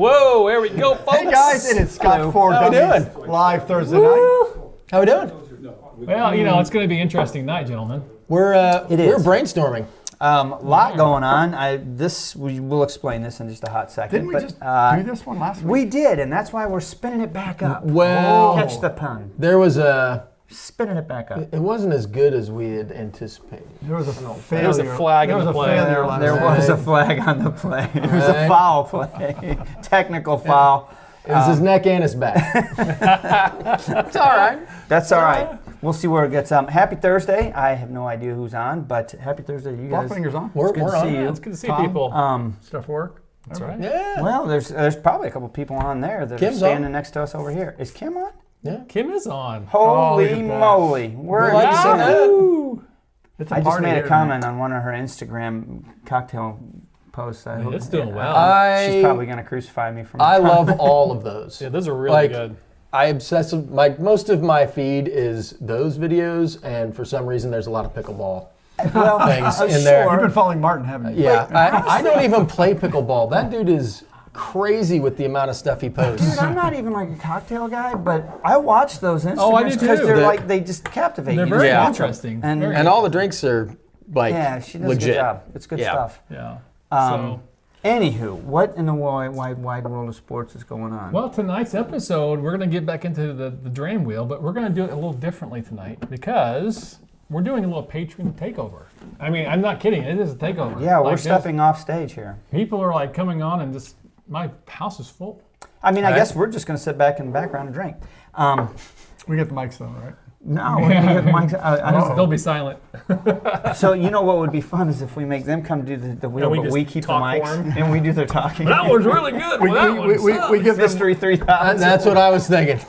Whoa, there we go, folks. Hey guys, it is Scotch 4 How we Dummies doing? live Thursday night. How we doing? Well, you know, it's going to be an interesting night, gentlemen. We're is. brainstorming. Lot going on. We'll explain this in just a hot second. Didn't we just do this one last week? We did, and that's why we're spinning it back up. Well, Catch the pun. there was a. Spinning it back up. It wasn't as good as we had anticipated. There was a failure. There was a flag on the play. There was a flag on the play. It was a foul play. Technical foul. It was his neck and his back. It's all right. That's all right. We'll see where it gets. Happy Thursday. I have no idea who's on, but happy Thursday to you guys. Fingers on. We're good to on. see you. Yeah, it's good to see Tom? people. Stuff work. That's right. Yeah. Well, there's probably a couple people on there that Kim's are standing on. next to us over here. Is Kim on? Yeah. Kim is on. Holy look at that. moly. We're Well, like you said, Woo! It's a I just party made here a comment on one of her Instagram cocktail posts. I hope- It's doing well. She's probably going to crucify me for my I love all of those. Yeah, those are really Like, good. I obsess. Most of my feed is those videos, and for some reason, there's a lot of pickleball things in there. You've been following Martin, haven't you? Yeah, I don't even play pickleball. That dude is crazy with the amount of stuff he posts. Dude, I'm not even like a cocktail guy, but I watch those Instagrams Oh, I do because too. they're That- like they just captivate They're you. very Yeah. interesting. And- Very And all the drinks are like Yeah, she does legit. a good job. It's good Yeah. stuff. Yeah. Anywho, what in the wide world of sports is going on? Well, tonight's episode, we're going to get back into the Dram wheel, but we're going to do it a little differently tonight because we're doing a little patron takeover. I mean, I'm not kidding. It is a takeover. Yeah, we're Like, stepping off stage here. People are like coming on and just, my house is full. I mean, I Right. guess we're just going to sit back in the background and drink. We get the mics though, right? No, we're gonna get Mike's- I don't- They'll be silent. So you know what would be fun is if we make them come do the wheel, we but just we keep the talk for mics 'em. and we do their talking. That one's really good. Well, that one we give them, Mystery 3000. That's what I was thinking.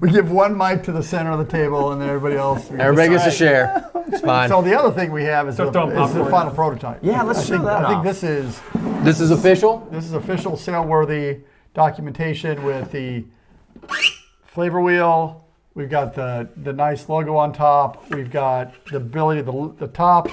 we give one mic to the center of the table, and then everybody else. Everybody gets a right. share. It's fine. So the other thing we have is Start throwing the popcorn. final prototype. Yeah, let's show that I think off. this is This is official. sale-worthy documentation with the flavor wheel. We've got the nice logo on top. We've got the ability, the top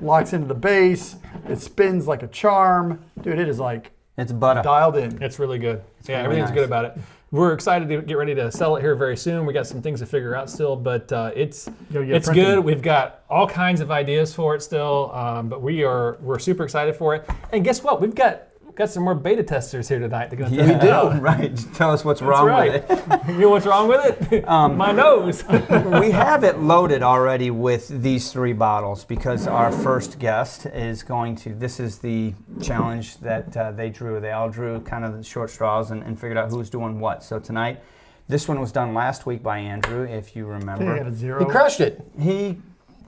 locks into the base. It spins like a charm. Dude, it is like It's butter. dialed in. It's really good. Yeah, really everything's nice. good about it. We're excited to get ready to sell it here very soon. We got some things to figure out still, but it's Gotta get it's printed. good. We've got all kinds of ideas for it still, but we're super excited for it. And guess what? We've got some more beta testers here tonight. They're gonna test it out. Right. Tell us what's That's wrong right. with it. You know what's wrong with it? My nose. We have it loaded already with these 3 bottles because our first guest is going to. This is the challenge that they drew. They all drew kind of the short straws and figured out who's doing what. So tonight, this one was done last week by Andrew, if you I think I got remember. a 0. He crushed it. He,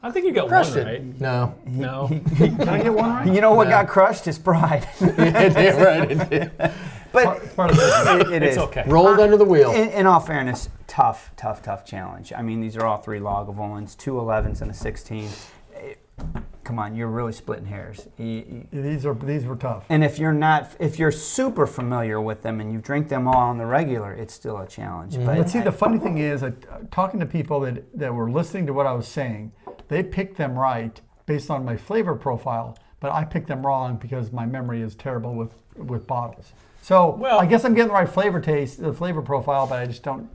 I think you got Crushed one it. right. No. No. Can I get one right? you know what No. got crushed? His pride. Yeah, right. It did. But It's part of the it It's is. okay. Rolled under the wheel. In all fairness, tough challenge. I mean, these are all 3 Lagavulins, 2 11s and a 16. Come on, you're really splitting hairs. These were tough. And if you're super familiar with them and you drink them all on the regular, it's still a challenge. But see, the funny thing is, talking to people that were listening to what I was saying, they picked them right based on my flavor profile, but I picked them wrong because my memory is terrible with bottles. So Well- I guess I'm getting the right flavor taste, the flavor profile, but I just don't.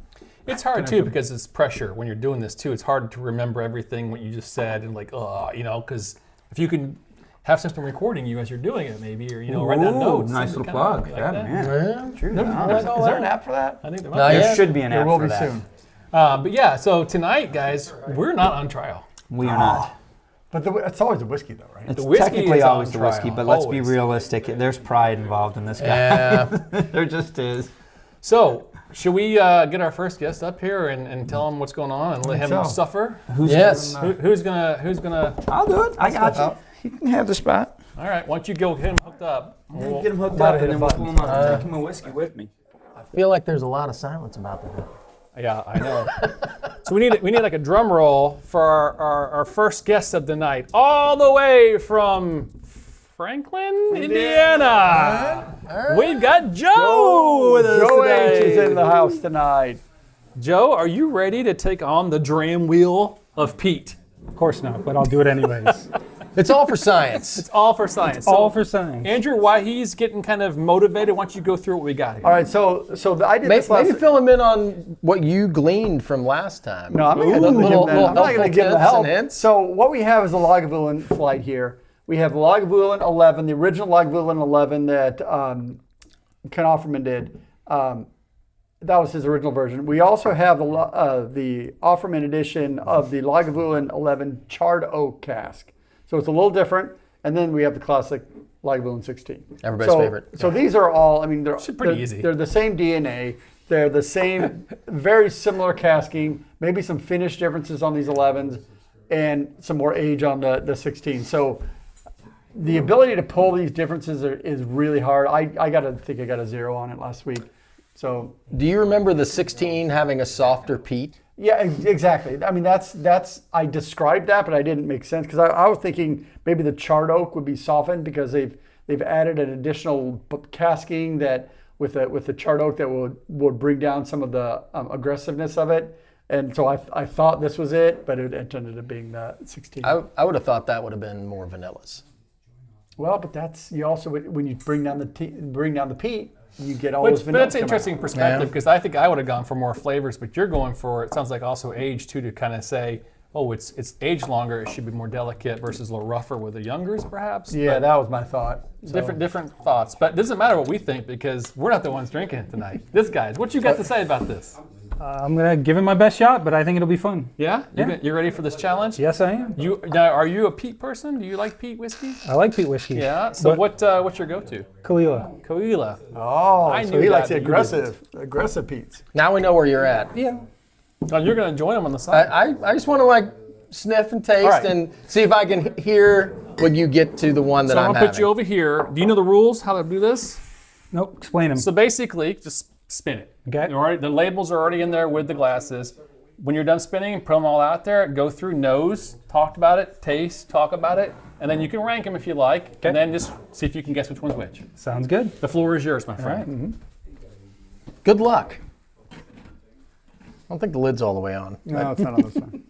It's hard too because it's pressure when you're doing this too. It's hard to remember everything what you just said and like, because if you can have something recording you as you're doing it, maybe, or write down notes. Nice something little kinda plug. like Yeah, that. man. True. Is there an app for that? I think there Not might be. yet. There should be an There app will for be that. soon. But yeah, so tonight, guys, we're not on trial. We are not. But it's always the whiskey, though, right? It's The whiskey technically is on always the whiskey, trial, but let's be always. realistic. There's pride involved in this guy. Yeah. There just is. So, should we get our first guest up here and tell him what's going on and let him so. suffer? Yes. Who's gonna? I'll do it. I got you. You can have the spot. All right, why don't you go get him hooked up? We'll- Get him hooked Gotta up hit and then a we'll button. pull him up. Take him a whiskey with me. I feel like there's a lot of silence about that. Yeah, I know. So we need like a drum roll for our first guest of the night, all the way from Franklin, Indiana. We've got Joe with us Joe today. H is in the house tonight. Joe, are you ready to take on the Dram wheel of Pete? Of course not, but I'll do it anyways. It's all for science. It's all for science. All for science. Andrew, why he's getting kind of motivated, why don't you go through what we got here? All right, so I did this last. Maybe fill him in on what you gleaned from last time. No, I'm not going to Little give I'm not helpful going to give the tips help. and hints. So what we have is a Lagavulin flight here. We have Lagavulin 11, the original Lagavulin 11 that Ken Offerman did. That was his original version. We also have the Offerman edition of the Lagavulin 11 charred oak cask. So it's a little different. And then we have the classic Lagavulin 16. Everybody's favorite. So these are all, I mean, pretty easy. They're the same DNA. They're the same, very similar casking, maybe some finish differences on these 11s and some more age on the 16. So the ability to pull these differences is really hard. I got a 0 on it last week. So, do you remember the 16 having a softer peat? Yeah, exactly. I mean, that's I described that, but I didn't make sense because I was thinking maybe the charred oak would be softened because they've added an additional casking that with the charred oak that would bring down some of the aggressiveness of it. And so I thought this was it, but it ended up being the 16. I would have thought that would have been more vanillas. Well, but that's you also when you bring down the peat. You get all those But vanilla. that's an interesting perspective because I think I would have gone for more flavors, but you're going for, it sounds like also age too, to kind of say, oh, it's aged longer, it should be more delicate versus a little rougher with the youngers perhaps. Yeah, but that was my thought. So. different thoughts. But it doesn't matter what we think because we're not the ones drinking it tonight. This guy's. What you got to say about this? I'm going to give it my best shot, but I think it'll be fun. Yeah? You ready for this challenge? Yes, I am. Now, are you a peat person? Do you like peat whiskey? I like peat whiskey. Yeah. So what's your go-to? Kalila. Cahuilla. Oh, I so knew he that, likes the but you aggressive peats. Now we know where you're at. Yeah. Oh, you're going to join them on the side. I just want to sniff and taste right. and see if I can hear when you get to the one that So I'm I'm going to having. put you over here. Do you know the rules, how to do this? Nope. Explain them. So basically, just spin it. Okay. The labels are already in there with the glasses. When you're done spinning, put them all out there. Go through nose, talk about it, taste, talk about it, and then you can rank them if you like. Okay. And then just see if you can guess which one's which. Sounds good. The floor is yours, my All friend. right. Mm-hmm. Good luck. I don't think the lid's all the way on. No, it's not on this one.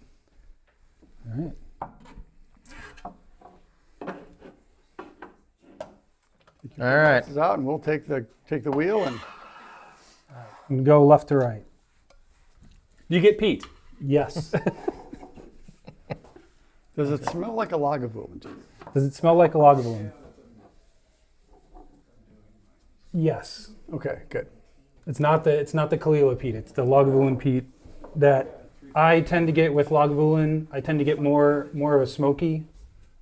All right. All right. This is out, and we'll take the wheel and. I'm going to go left to right. You get Pete. Yes. Does it smell like a Lagavulin to you? Does it smell like a Lagavulin? Yes. Okay, good. It's not the Kalila peat. It's the Lagavulin peat that I tend to get with Lagavulin. I tend to get more of a smoky.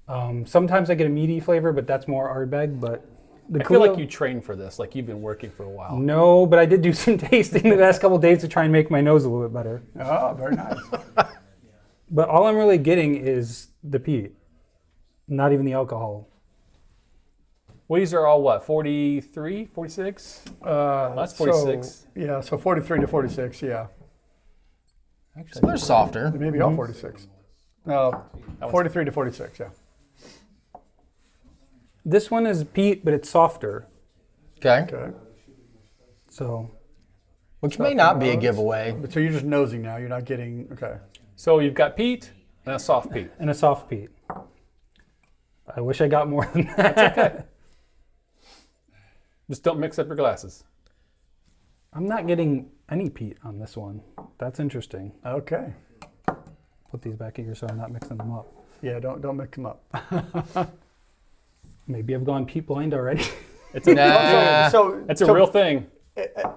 Sometimes I get a meaty flavor, but that's more Ardbeg. But the I feel like Kalila- you trained for this, like you've been working for a while. No, but I did do some tasting the last couple of days to try and make my nose a little bit better. Oh, very nice. But all I'm really getting is the peat, not even the alcohol. Well, these are all what, 43, 46? That's 46. So 43 to 46, yeah. So they're softer. Maybe all 46. No, 43 to 46, yeah. This one is peat, but it's softer. Okay. Okay. So Which may not be a giveaway. But so you're just nosing now. You're not getting, okay. So you've got Pete and a soft Pete. and a soft peat. I wish I got more than that. That's okay. Just don't mix up your glasses. I'm not getting any peat on this one. That's interesting. Okay. Put these back here so I'm not mixing them up. Yeah, don't mix them up. Maybe I've gone peat blind already. It's a, Nah. it's a real thing.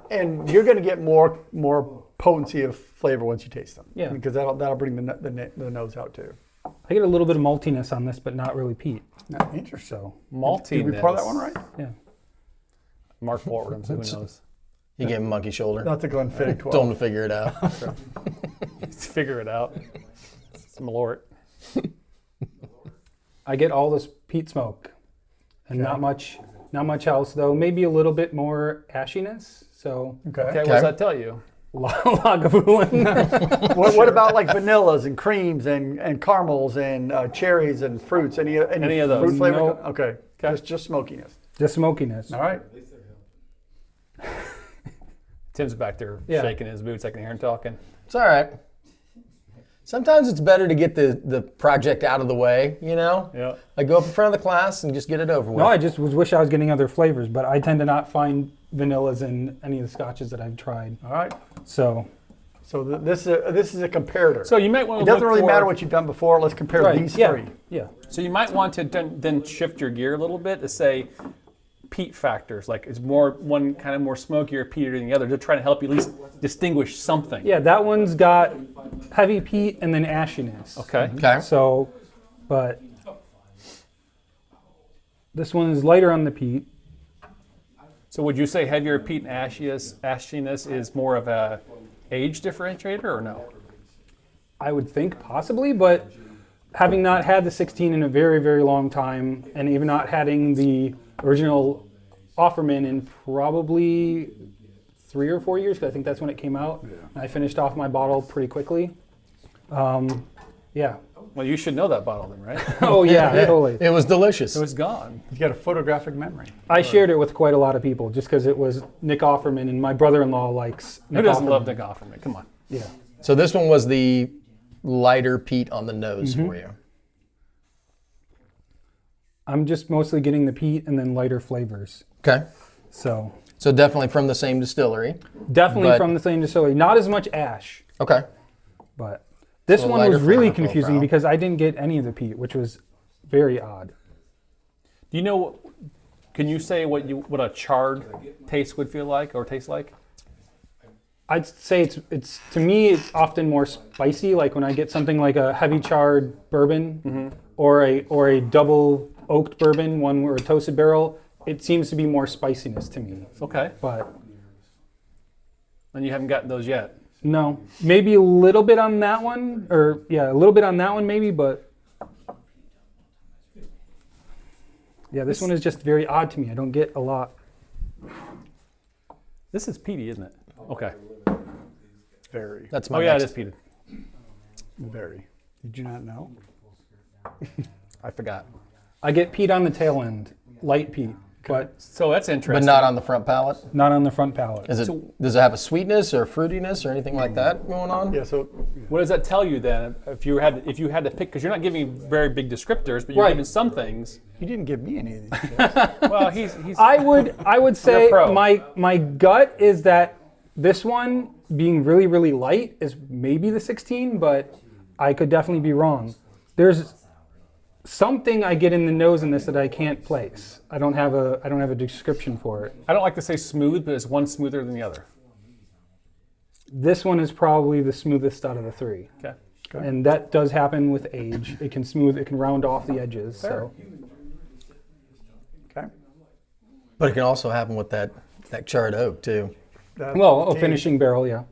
And you're going to get more potency of flavor once you taste them. Yeah. Because that'll bring the nose out too. I get a little bit of maltiness on this, but not really peat. Interesting. So Malty. Did we pour that one right? yeah. Mark Forward, so who knows? You gave him monkey shoulder. That's a Glenfiddich 12. Told him to figure it out. Let's figure it out. It's Malort. I get all this peat smoke, and not much else though. Maybe a little bit more ashiness. So Okay. Okay, what does that tell you? Lagavulin. What about like vanillas and creams and caramels and cherries and fruits? Any of those? Fruit flavor? Nope. Okay. Just smokiness. Just smokiness. All right. Tim's back there Yeah. shaking his boots. I can hear him talking. It's all right. Sometimes it's better to get the project out of the way, you know? Yeah. Like go up in front of the class and just get it over with. No, I just wish I was getting other flavors, but I tend to not find vanillas in any of the scotches that I've tried. All right. So This is a comparator. So you might want it to doesn't really matter what you've done before. Let's compare these three. Yeah. So you might want to then shift your gear a little bit to say peat factors. Like is one kind of more smokier peater than the other to try to help you at least distinguish something. Yeah, that one's got heavy peat and then ashiness. Okay. Okay. So, but this one is lighter on the peat. So would you say heavier peat and ashiness is more of a age differentiator or no? I would think possibly, but having not had the 16 in a very, very long time, and even not having the original Offerman in probably 3 or 4 years, because I think that's when it came out. Yeah. I finished off my bottle pretty quickly. Yeah. Well, you should know that bottle then, right? Oh yeah, totally. It was delicious. It was gone. He's got a photographic memory. I shared it with quite a lot of people just because it was Nick Offerman, and my brother-in-law likes Nick Who doesn't Offerman. love Nick Offerman? Come on. Yeah. So this one was the lighter peat on the nose for you. I'm just mostly getting the peat and then lighter flavors. Okay. So So definitely from the same distillery. definitely But- from the same distillery. Not as much ash, Okay. but this So one lighter was really flavor confusing profile. because I didn't get any of the peat, which was very odd. Do you know? Can you say what a charred taste would feel like or taste like? I'd say it's to me it's often more spicy. Like when I get something like a heavy charred bourbon or a double oaked bourbon, one or a toasted barrel, it seems to be more spiciness to me. Okay. But And you haven't gotten those yet. no, maybe a little bit on that one, or yeah, a little bit on that one maybe, but yeah, this one is just very odd to me. I don't get a lot. This is peaty, isn't it? Okay. Very, That's my Oh yeah, it next. is peated. very. Did you not know? I forgot. I get peat on the tail end, light peat, but So that's interesting. But not on the front palate. not on the front palate. Is it? Does it have a sweetness or fruitiness or anything like that going on? Yeah. So What does that tell you then? If you had to pick, because you're not giving very big descriptors, but you're Right. giving some things. you didn't give me any of these. Well, he's. I would say pro. my gut is that this one being really, really light is maybe the 16, but I could definitely be wrong. There's something I get in the nose in this that I can't place. I don't have a description for it. I don't like to say smooth, but is one smoother than the other? This one is probably the smoothest out of the three. Okay. And that does happen with age. It can round off the edges. So Okay. But it can also happen with that charred oak too. well, a finishing barrel, yeah.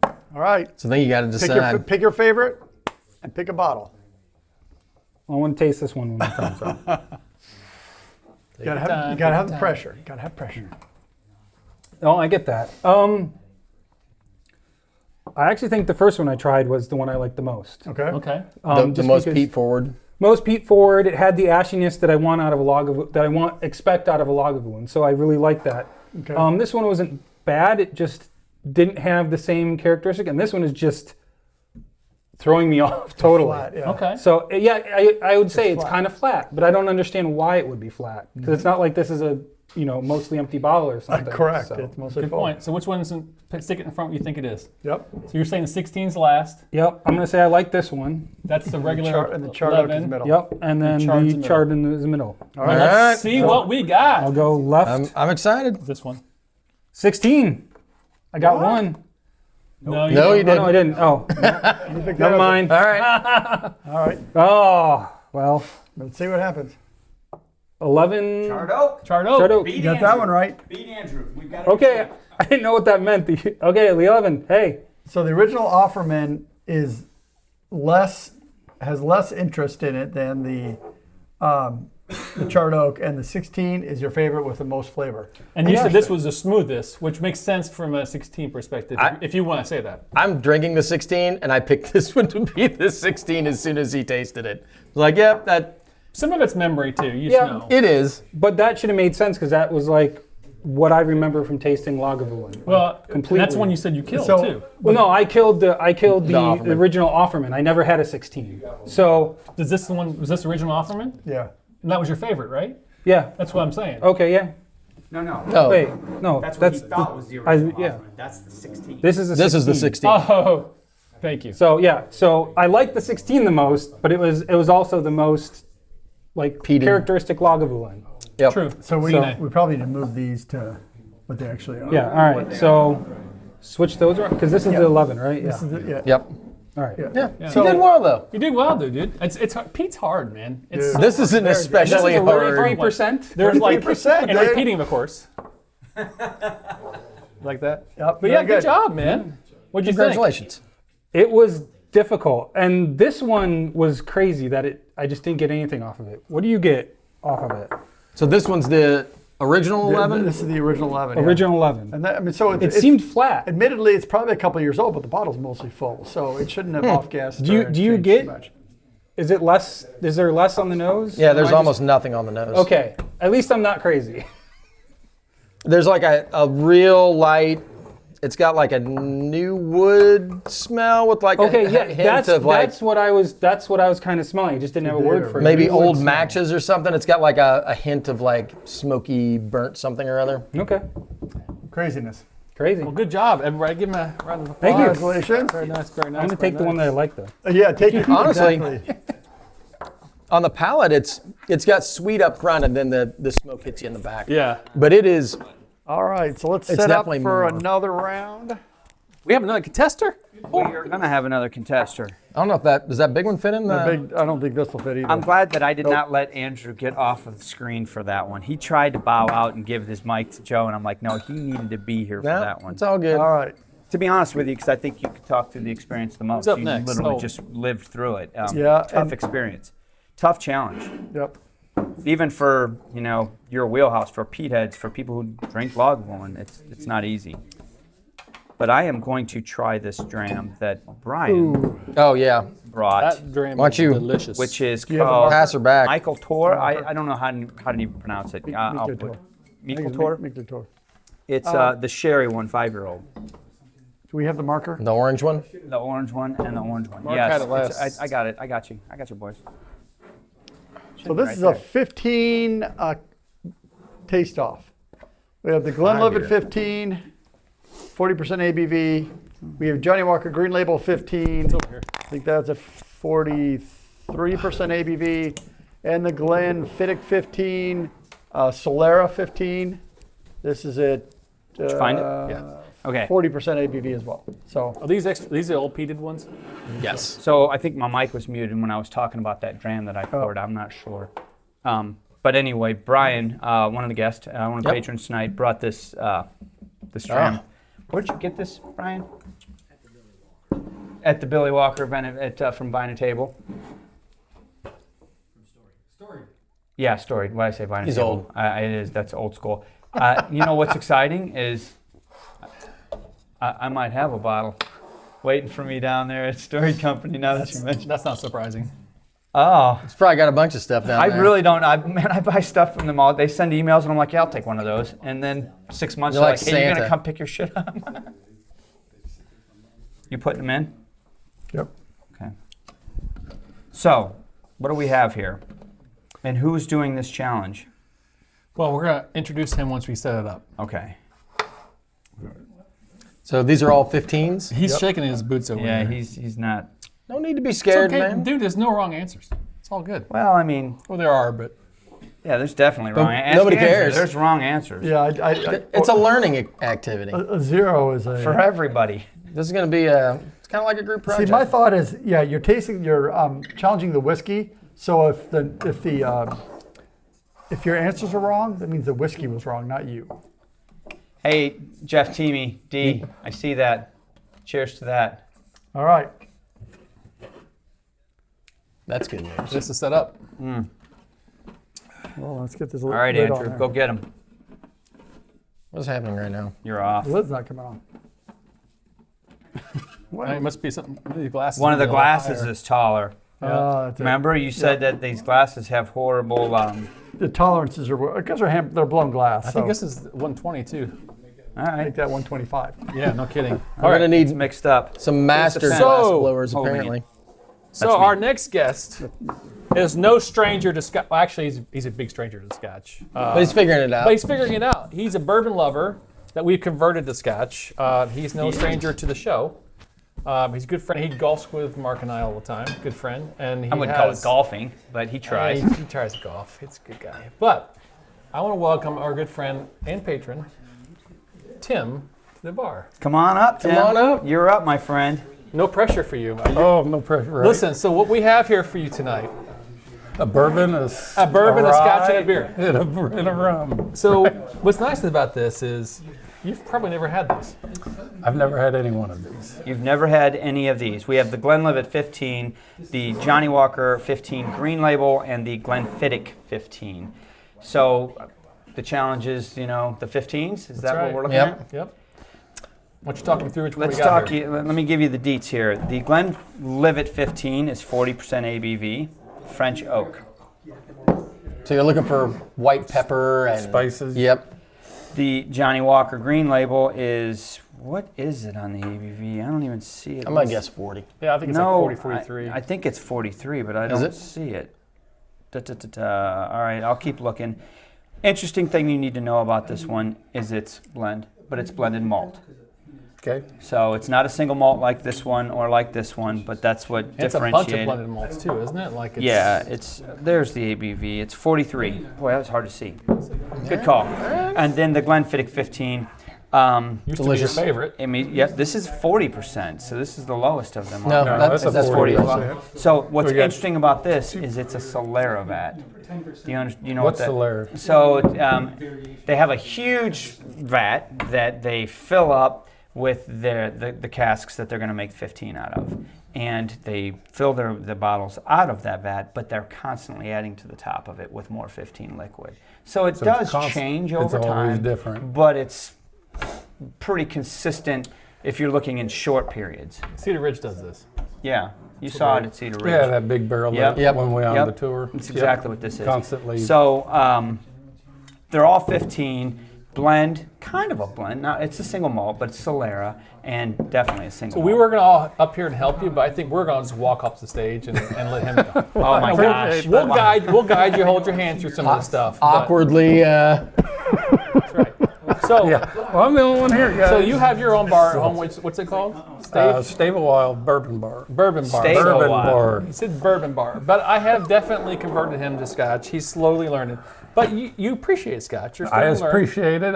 All right. So then you got to decide. Pick your favorite and pick a bottle. I want to taste this one when it comes up. You gotta have the pressure. You gotta have pressure. Oh, I get that. I actually think the first one I tried was the one I liked the most. Okay. Okay. the Just most because- peat forward. Most peat forward. It had the ashiness that I want out of expect out of a Lagavulin. So I really like that. Okay. This one wasn't bad. It just didn't have the same characteristic, and this one is just throwing me off totally. Flat, yeah. Okay. So yeah, I would say it's flat. kind of flat, but I don't understand why it would be flat because it's not like this is a mostly empty bottle or something. Correct. So. It's mostly Good full. point. So which one's stick it in front? What you think it is? Yep. So you're saying the 16's last. Yep, I'm gonna say I like this one. That's the regular. And the chart oak is 11. middle. Yep, and then chard's the in the chard in the middle. All right. Let's Alright. see what we got. I'll go left. I'm excited. This one. 16. I got one. No, you No, didn't. you No, didn't. I didn't. Oh, You pick that never up. mind. All right. All right. Oh, well, Let's see what happens. 11. Charred oak. Charred oak. Chard oak. You got that one right. Beat Andrew. We've got Okay, I didn't know what that meant. Okay, the 11. Hey, So the original Offerman has less interest in it than the charred oak, and the 16 is your favorite with the most flavor. And you said this was the smoothest, which makes sense from a 16 perspective, if you want to say that. I'm drinking the 16, and I picked this one to be the 16 as soon as he tasted it. Like, yep, Some of it's memory too. You Yeah. know. it is. but that should have made sense because that was like what I remember from tasting Lagavulin. Well, completely. that's one you said you killed So- too. Well, no, I killed the Offerman. original Offerman. I never had a 16. So Was this the original Offerman? Yeah. And that was your favorite, right? yeah. That's what I'm saying. Okay, yeah. No. No, Wait, no. That's what he thought was the I- original yeah. Offerman. That's the 16. This is the this 16. is the 16. Oh, thank you. So yeah, so I liked the 16 the most, but it was also the most like Peated. characteristic Lagavulin. Yep. True. So we So- probably need to move these to what they actually are. Yeah. All right. So switch those around because this is the 11, right? Yeah. This is the, yeah. Yep. All right. Yeah. So- you did well though. You did well, dude. It's hard. Pete's hard, man. It's Dude. This isn't especially This is a really hard. 3%. There's like 33%, and dude. repeating, of course. Like that. Yep, But very yeah, good job, man. What'd you think? Congratulations. It was difficult, and this one was crazy that I just didn't get anything off of it. What do you get off of it? So this one's the original 11. This is the original 11. yeah. Original 11. And that, I mean, so It seemed flat. Admittedly, it's probably a couple years old, but the bottle's mostly full, so it shouldn't have off-gassed. Do you- or do you changed get- too much. Is it less? Is there less on the nose? Yeah, there's Am I almost nothing on the nose. just- okay. At least I'm not crazy. There's like a real light. It's got like a new wood smell with like Okay, a yeah, hint of like that's what I was kind of smelling. I just didn't have a word for it. maybe New wood old smell. matches or something. It's got like a hint of like smoky burnt something or other. Okay, Craziness. crazy. Well, good job, everybody. Give him a round of applause. Thank you. Congratulations. Very nice, very nice. I'm gonna take the one that I like though. Yeah, take it. Honestly- Exactly. On the palate, it's got sweet up front and then the smoke hits you in the back. Yeah. But it is. All right, so let's It's set up definitely for more. another round. We have another contester? We are going to have another contester. I don't know if does that big one fit in the. I don't think this will fit either. I'm glad that I did not let Andrew get off of the screen for that one. He tried to bow out and give his mic to Joe, and I'm like, no, he needed to be here for No, that one. it's all good. All right. To be honest with you, because I think you could talk through the experience the most. up You next? literally Oh. just lived through it. Yeah, Tough and- experience. Tough challenge. Yep. Even for, your wheelhouse, for Pete heads, for people who drink Lagavulin, it's not easy. But I am going to try this dram that Brian Oh yeah. brought, That dram Why don't is you- delicious. which is you have a called Pass her back. Michael Tor. I don't know how to even pronounce it. I'll Michael put Tor. Michael Tor. Make the tour. It's the sherry one, 5-year-old. Do we have the marker? The orange one. The orange one and the orange one. Mark yes, had it it's- last. I got it. I got you. I got you, boys. So this Right is there. a 15 taste off. We have the Glenlivet 15, 40% ABV. We have Johnny Walker Green Label 15. I think that's a 43% ABV. And the Glenfiddich 15, Solera 15. This is at Did you find it? Yeah. Okay. 40% ABV as well. So Are these extra? These are old peated ones? Yes. So I think my mic was muted when I was talking about that dram that I poured. I'm not sure. But anyway, Brian, one of the guests, one of the Yep. patrons tonight, brought this this dram. Ah. Where did you get this, Brian? At the Billy Walker event from Vine and Table. Story. Yeah, Story. Why did I say Vine and He's Table? old. It is. That's old school. You know what's exciting is I might have a bottle waiting for me down there at Story Company now that you mentioned. That's not surprising. Oh, It's probably got a bunch of stuff down I there. really don't. I buy stuff from them all. They send emails and I'm like, yeah, I'll take one of those. And then 6 months, You're they're like like, hey, you're gonna Santa. come pick your shit up. You putting them in? yep. Okay. So, what do we have here? And who's doing this challenge? Well, we're going to introduce him once we set it up. Okay. So these are all 15s. He's shaking in his boots over Yeah, there. he's not. No need to be It's scared, okay, man. dude. There's no wrong answers. It's all good. Well, I mean, Well, there are, but yeah, there's definitely wrong answers. nobody cares. There's wrong answers Yeah, It's a learning activity. a zero is a. for everybody. This is going to be it's kind of like a group See, project. my thought is, yeah, you're challenging the whiskey. So if your answers are wrong, that means the whiskey was wrong, not you. Hey, Jeff Teamy, D, I see that. Cheers to that. All right. That's good news. this is set up. Well, let's get this. All right, lid on Andrew, there. go get him. What's happening right now? You're off. The lid's not coming on. It must be something. These glasses. One of the must be a lot glasses higher. is taller. That's it. Remember, you said that these glasses have horrible the tolerances are because they're blown glass. I think this is 122. All Make right. that 125. Yeah, no kidding. We're gonna need Mixed up. some master So- glass blowers Holding apparently. it. So That's me. our next guest is no stranger to Scotch. Well, actually, he's a big stranger to Scotch. But he's figuring it out. But he's figuring it out. He's a bourbon lover that we've converted to Scotch. He's no stranger to the show. He's a good friend. He golfs with Mark and I all the time. Good friend. And he I wouldn't call it golfing, but he tries. He tries to golf. It's a good guy. But I want to welcome our good friend and patron, Tim, to the bar. Come on up, Tim. on up. You're up, my friend. No pressure for you. Oh, no pressure. Right? Listen, so what we have here for you tonight, a bourbon, a Scotch, and a beer. and a rum. So what's nice about this is you've probably never had this. I've never had any one of these. You've never had any of these. We have the Glenlivet 15, the Johnny Walker 15 Green Label, and the Glenfiddich 15. So the challenge is, the 15s. Is that right. what we're looking Yep. at? Yep. Why don't you talk me through which one Let's we got talk. here? Let me give you the deets here. The Glenlivet 15 is 40% ABV, French oak. So you're looking for white pepper and Spices. Yep. The Johnny Walker Green Label is, what is it on the ABV? I don't even see it. I'm gonna guess 40. Yeah, I think it's No, like 40, 43. I think it's 43, but I Is don't it? see it. All right, I'll keep looking. Interesting thing you need to know about this one is it's blend, but it's blended malt. Okay. So it's not a single malt like this one or like this one, but that's what it's a bunch of differentiates. blended malts too, isn't it? Like it's, Yeah, there's the ABV. It's 43. Boy, that was hard to see. Good call. And then the Glenfiddich 15. used to be your delicious. favorite. I mean, yeah, this is 40%, so this is the lowest of them. No, that's a that's 40 40. as well. So what's We got- interesting about this is it's a Solera vat. Do you know What's what that? Solera? So they have a huge vat that they fill up with the casks that they're going to make 15 out of. And they fill the bottles out of that vat, but they're constantly adding to the top of it with more 15 liquid. So it does change over It's always time, different. but it's pretty consistent if you're looking in short periods. Cedar Ridge does this. Yeah, you saw it at Cedar Ridge. Yeah, that big barrel Yep. that Yep. when we on Yep. the tour. That's Yep. exactly what this is. Constantly. So they're all 15. Blend, kind of a blend. Now it's a single malt, but it's Solera, and definitely a single So malt. we were going to all up here and help you, but I think we're going to just walk off the stage and let him go. Oh my gosh. We'll guide you, hold your hand through some of the stuff. but- Awkwardly. That's right. So, Yeah. Well, I'm the only one here, guys. so you have your own bar at home. What's it called? Stable Wild Bourbon Bar. Bourbon bar. Stable Bourbon Wild. Bar. He said bourbon bar, but I have definitely converted him to Scotch. He's slowly learning. But you appreciate Scotch. You're I starting to learn. appreciate it.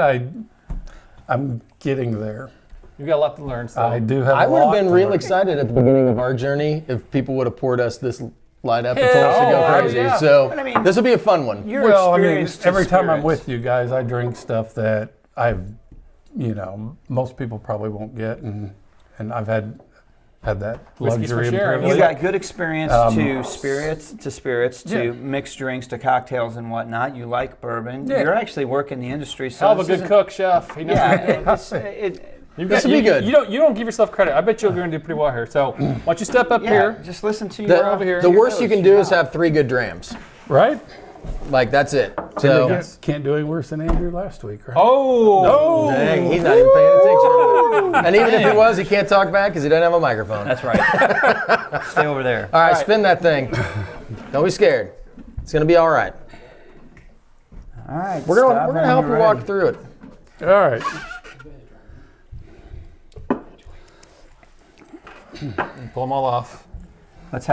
I'm getting there. You've got a lot to learn. So. I do have. I a would have lot been to real learn. excited at the beginning of our journey if people would have poured us this light up and told us to Hell go crazy. yeah. So But I mean, this will be a fun one. You're Well, I mean, experienced every time I'm spirits. with you guys, I drink stuff that most people probably won't get, and I've had that Whiskey's for luxury and sharing. privilege. You got good experience to spirits, to Yeah. mixed drinks, to cocktails and whatnot. You like bourbon. Yeah. You're actually working the industry. So Hell of a this good isn't- cook, chef. He knows what Yeah, he's doing. This will be good. You don't give yourself credit. I bet you're going to do pretty well here. So why don't you step up yeah, here? just listen to The, your over here. the your worst you nose, can your do is mouth. have 3 good drams. Right? Like that's it. So Can't do any worse than Andrew last week, right? Oh, dang, he's not even paying attention. And even if he was, he can't talk back because he doesn't have a microphone. That's right. Stay over there. All right, spin that thing. Don't be scared. It's gonna be all right. All right. We're gonna help you walk through it. All right. pull them all off. Let's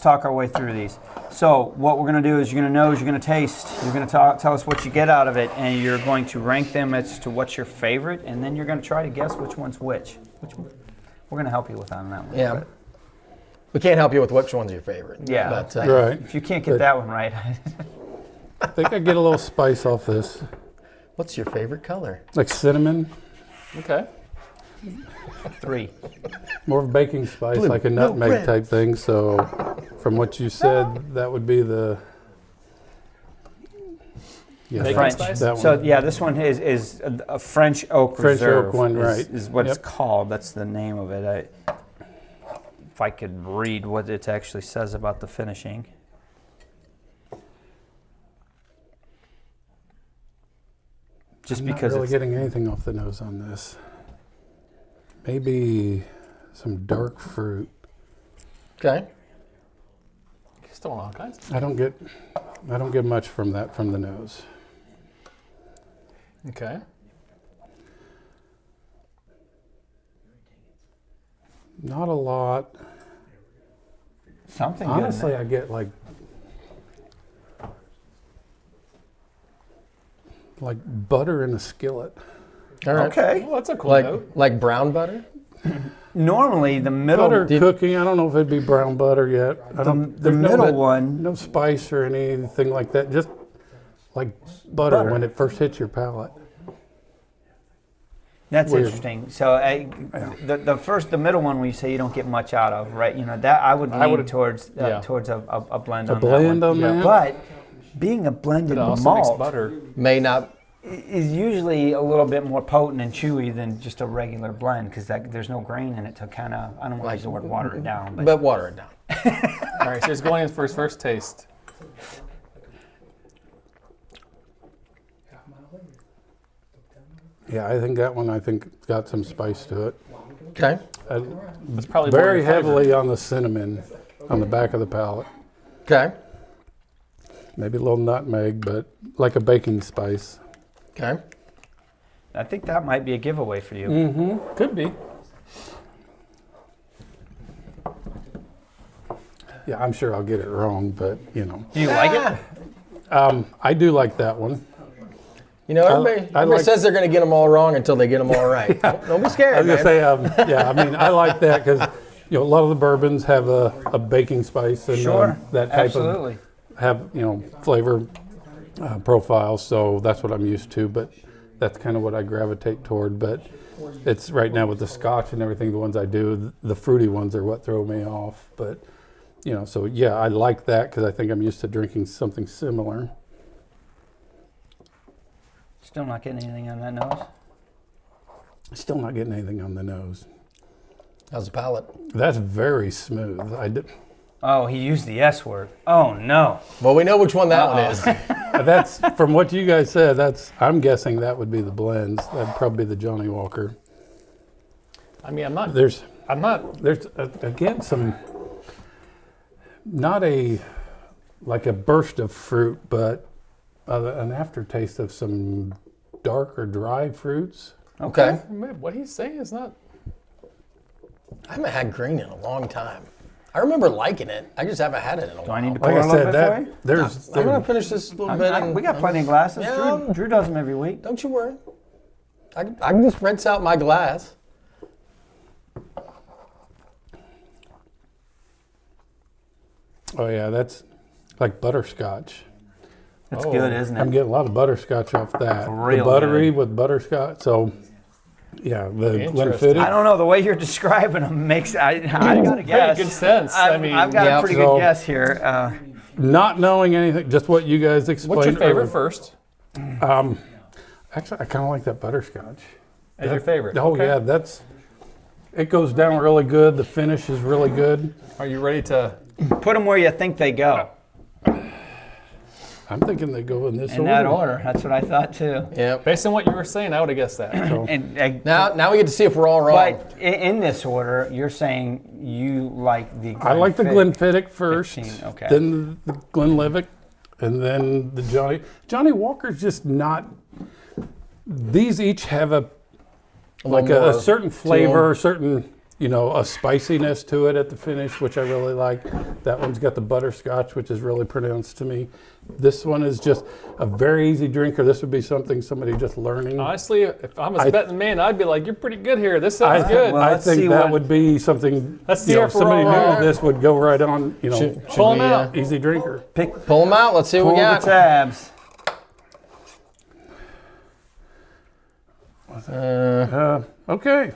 talk our way through these. So what we're going to do is you're going to nose, you're going to taste, you're going to tell us what you get out of it, and you're going to rank them as to what's your favorite, and then you're going to try to guess which one's which. We're going to help you with on that one. Yeah. We can't help you with which one's your favorite. Yeah. But, Right. If you can't get that one right, I think I get a little spice off this, what's your favorite color? like cinnamon, Okay. 3. more of a baking spice, Blue, like a no nutmeg red. type thing. So, from what you said, that would be the. Yeah, Baking French. spice? That So one. yeah, this one is a French oak French reserve. oak one, is- right. Is what it's Yep. called. That's the name of it. If I could read what it actually says about the finishing. just I'm because not really it's getting anything off the nose on this. Maybe some dark fruit. Okay. Still on all kinds. I don't get much from that from the nose. Okay. Not a lot. something Honestly, good. I get like butter in a skillet. All right. Okay. Well, that's a cool note. Like brown butter? Normally, the middle, Butter cooking. I don't know if it'd be brown butter yet. I the don't. there's middle no, one. no spice or anything like that. Just like butter, Butter. when it first hits your palate. That's Weird. interesting. So the middle one where you say you don't get much out of, right? You know that I would lean towards yeah. towards a blend A on blend that one. on that? But being a blended It also makes malt butter. May not. is usually a little bit more potent and chewy than just a regular blend because there's no grain in it to kind of, I don't want to use the word water it down, but But water it down. All right, so he's going in for his first taste. Yeah, I think that one. Got some spice to it. Okay. It's probably more Very your flavor. heavily on the cinnamon, on the back of the palate. Okay. Maybe a little nutmeg, but like a baking spice. Okay. I think that might be a giveaway for you. Could be. Yeah, I'm sure I'll get it wrong, but you know, Do you like it? I do like that one. You know, everybody, I everybody like- says they're going to get them all wrong until they get them all right. Don't be I scared, was man. gonna say, yeah, I mean, I like that because a lot of the bourbons have a baking spice and Sure. that type Absolutely. of have flavor profile. So that's what I'm used to. But that's kind of what I gravitate toward. But it's right now with the Scotch and everything. The ones I do, the fruity ones are what throw me off. But so yeah, I like that because I think I'm used to drinking something similar. Still not getting anything on that nose? Still not getting anything on the nose. How's the palate? That's very smooth. Oh, he used the S word. Oh, no. Well, we know which one that one is. That's from what you guys said. I'm guessing that would be the blends. That'd probably be the Johnny Walker. I mean, I'm not. There's again some not like a burst of fruit, but an aftertaste of some dark or dry fruits. Okay. What he's saying is not. I haven't had green in a long time. I remember liking it. I just haven't had it in a Do while. I need to pour Like a I little said, bit for you? I'm going to finish this little bit. We got plenty of glasses. Yeah. Drew does them every week. Don't you worry. I can just rinse out my glass. Oh yeah, that's like butterscotch. It's good, isn't I'm it? getting a lot of butterscotch off that. Real the buttery good. with butterscotch. So yeah, the Interesting. Glenfiddich. I don't know. The way you're describing them makes I got to guess. good sense. I mean, I've got yeah, a pretty so- good guess here. Not knowing anything, just what you guys explained. What's your favorite earlier. first? Actually, I kind of like that butterscotch. As your favorite? Oh Okay. yeah, it goes down really good. The finish is really good. Are you ready to? Put them where you think they go. I'm thinking they go in this In that order. That's what I thought too. Yep. Based on what you were saying, I would have guessed that. And Now we get to see if we're all wrong. but in this order, you're saying you like the. I like the Glenfiddich first, 15, okay. then the Glenlivet, and then the Johnny Walker's just not. These each have a little more certain to flavor, 'em. certain a spiciness to it at the finish, which I really like. That one's got the butterscotch, which is really pronounced to me. This one is just a very easy drinker. This would be something somebody just learning. Honestly, if I'm a betting man, I'd be like, "You're pretty good here. This sounds good." well, I let's see think that what- would be something. Let's see if we're somebody all new wrong. to this would go right on. Should Pull 'em we, out. Easy drinker. Pull them out. Let's see what Pull we the got. tabs. Okay.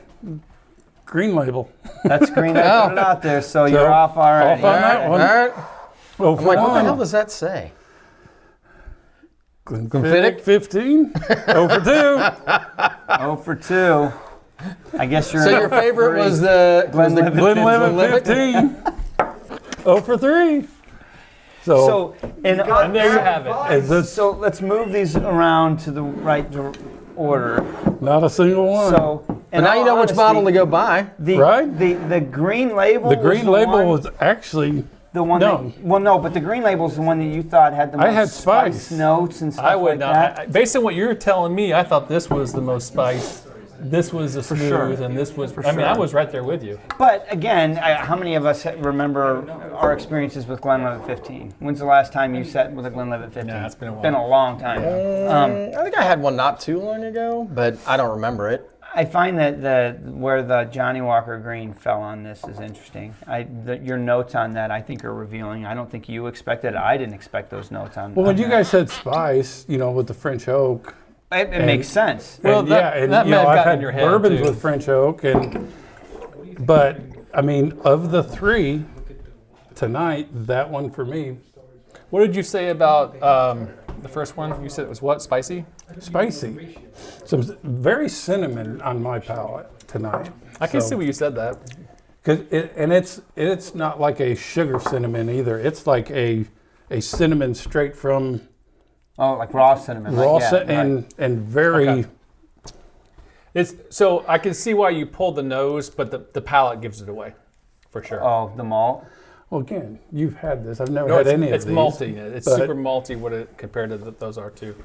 Green label. That's green. I put it out there, so you're off already. Off on that one. All right. Oh, I'm like, what the hell does that say? Glenfiddich 15. Over 2. 0 for 2. I guess you're. So your favorite was the Glenlivet. Glenlivet 15. 0 for 3. So And there you have it. Is this, So let's move these around to the right order. Not a single one. So, But now you know which bottle to go buy. Right? The green label. The green was label one, was actually the one. no. No, but the green label is the one that you thought had the most I had spice. notes and stuff I would like not. that. Based on what you're telling me, I thought this was the most spice. This was the smooth, sure. and this was. I mean, I was right there with you. But again, how many of us remember our experiences with Glenlivet 15? When's the last time you sat with a Glenlivet 15? Nah, it's been a while. Been a long time. I think I had one not too long ago, but I don't remember it. I find that where the Johnny Walker Green fell on this is interesting. Your notes on that I think are revealing. I don't think you expected it. I didn't expect those notes on. Well, when on you that. guys said spice, with the French oak. it makes sense. Well, And, that- and that may have I've gotten had in your head, bourbons too. with French oak, but I mean, of the three tonight, that one for me, What did you say about the first one? You said it was what? Spicy? spicy, some very cinnamon on my palate tonight. I can see why you said that. It's not like a sugar cinnamon either. It's like a cinnamon straight from Oh, like raw cinnamon. raw like, yeah, and very. Okay. It's so I can see why you pulled the nose, but the palate gives it away, for sure. Oh, the malt. Well, again, you've had this. I've never No, had it's, any it's of these. malty. It's but- super malty. What it compared to those are too.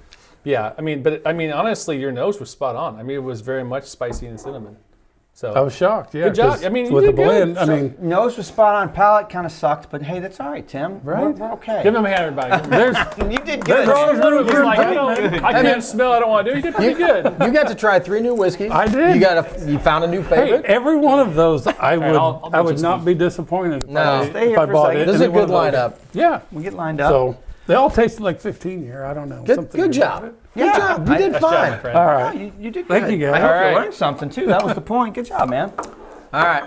Yeah, I mean, honestly, your nose was spot on. I mean, it was very much spicy and cinnamon. So I was shocked. Yeah, Good job. 'cause I mean, you with did the blend, good. I mean, Nose was spot on. Palate kind of sucked, but hey, that's all right, Tim. Right? We're okay. give him a hand, everybody. there's You did good. Carl literally was like, good. I can't smell. I don't want to do. You did pretty good. You got to try 3 new whiskeys. I did. You found a new hey, favorite. every one of those, I would I'll do I would just not one. be disappointed No. if, Stay I, here if I for a bought second. it. This is a any one good of those. lineup. Yeah. We get lined up. So they all tasted like 15 here. I don't know. Good, something good about job. it. Good job. You did Nice job, my fine. friend. All Oh, right. you did good. Thank you, guys. I hope All right. you learned something too. That was the point. Good job, man. All right.